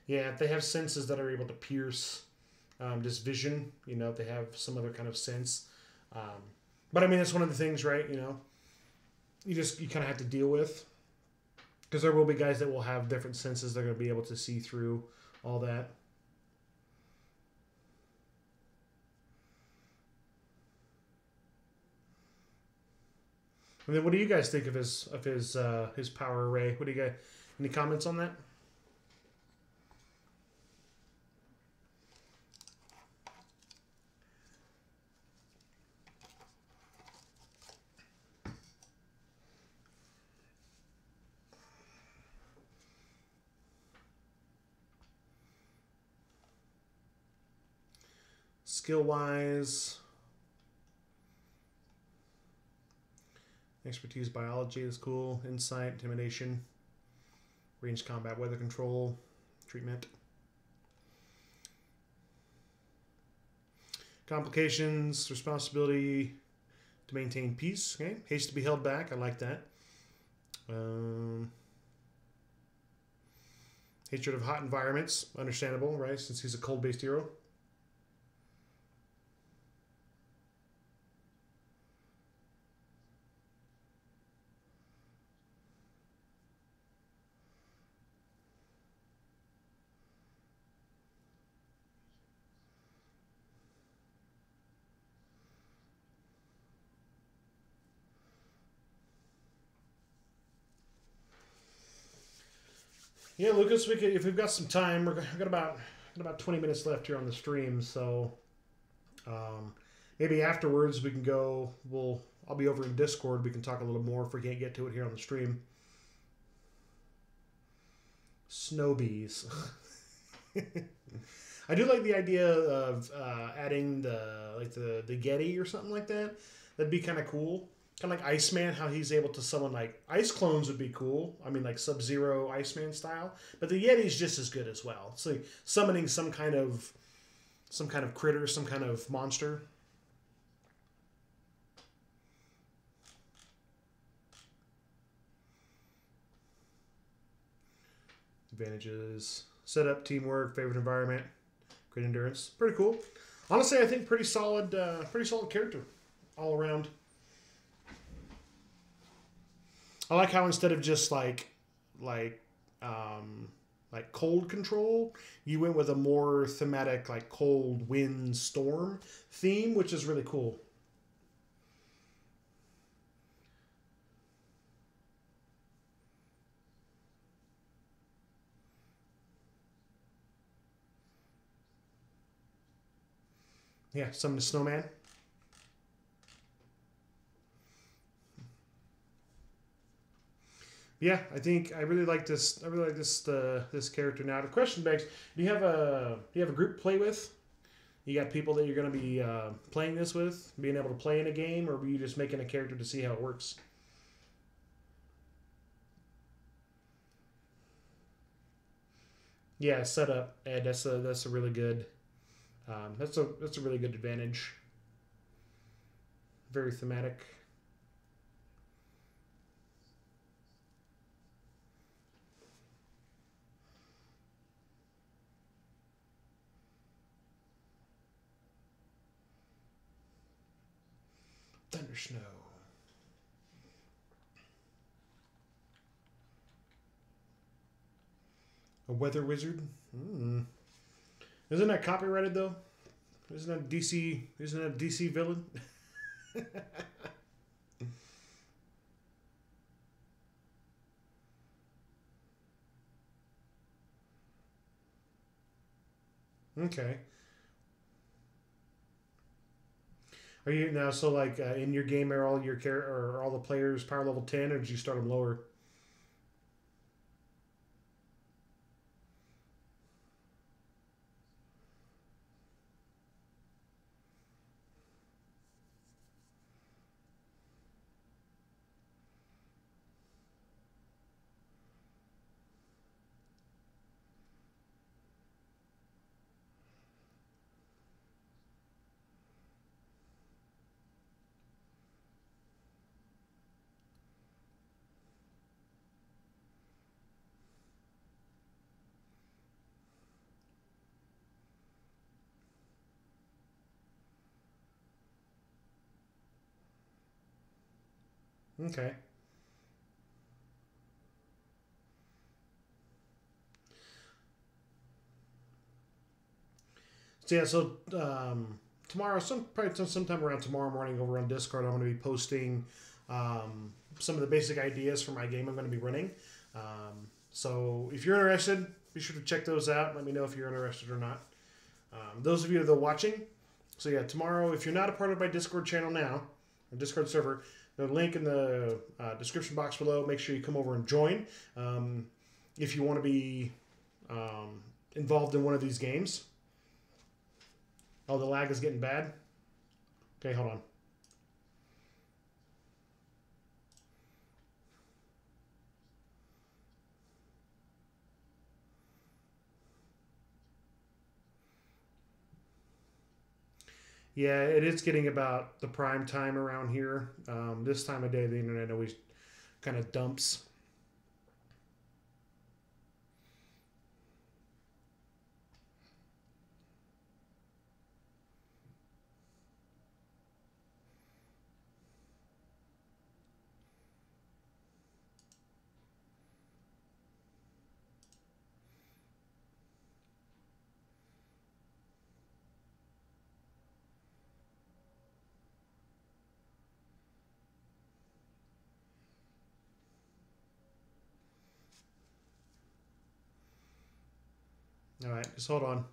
Yeah, if they have senses that are able to pierce just vision, you know, if they have some other kind of sense. But I mean, that's one of the things, right? You know, you kind of have to deal with, because there will be guys that will have different senses. They're going to be able to see through all that. And then, what do you guys think of his power array? What do you guys? Any comments on that? Skill-wise, expertise biology is cool. Insight, intimidation, ranged combat, weather control, treatment. Complications, responsibility to maintain peace. Okay, haste to be held back. I like that. Hatred of hot environments, understandable, right? Since he's a cold-based hero. Yeah, Lucas, we could, if we've got some time, we've got about 20 minutes left here on the stream, so maybe afterwards we can go. I'll be over in Discord. We can talk a little more if we can't get to it here on the stream. Snow bees. I do like the idea of adding the Yeti or something like that. That'd be kind of cool. Kind of like Iceman, how he's able to summon like ice clones would be cool. I mean, like Sub-Zero Iceman style. But the Yeti's just as good as well. It's like summoning some kind of critter, some kind of monster. Advantages: setup, teamwork, favorite environment, great endurance. Pretty cool. Honestly, I think pretty solid character all around. I like how instead of just like cold control, you went with a more thematic like cold wind storm theme, which is really cool. Yeah, summon a snowman. Yeah, I think I really like this. I really like this character. Now the question begs: do you have a group to play with? You got people that you're going to be playing this with, being able to play in a game, or were you just making a character to see how it works? Yeah, setup, Ed. That's a really good. That's a really good advantage. Very thematic. Thunder Snow. A weather wizard. Isn't that copyrighted though? Isn't that DC? Isn't that a DC villain? Okay. Are you now so like in your game are all your or all the players power level 10, or did you start them lower? Okay. So yeah, so tomorrow, probably sometime around tomorrow morning over on Discord, I'm going to be posting some of the basic ideas for my game I'm going to be running. So if you're interested, be sure to check those out. Let me know if you're interested or not. Those of you that are watching, so yeah, tomorrow, if you're not a part of my Discord channel now, or Discord server, the link in the description box below, make sure you come over and join. If you want to be involved in one of these games. Oh, the lag is getting bad. Okay, hold on. Yeah, it is getting about the prime time around here. This time of day, the internet always kind of dumps. All right, just hold on.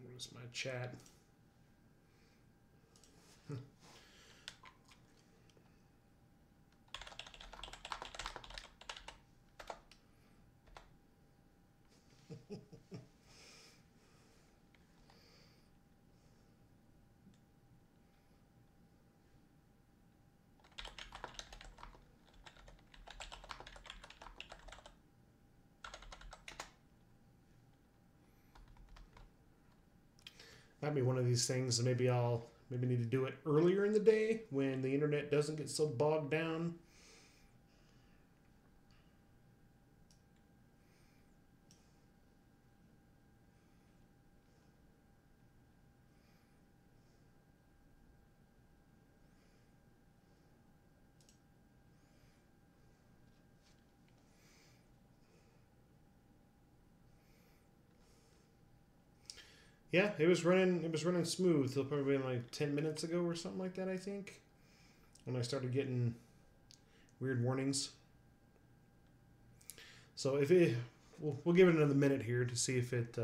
Where's my chat? Might be one of these things, and maybe I'll need to do it earlier in the day when the internet doesn't get so bogged down. Yeah, it was running. It was running smooth till probably like 10 minutes ago or something like that. I think when I started getting weird warnings. So if it, we'll give it another minute here to see if it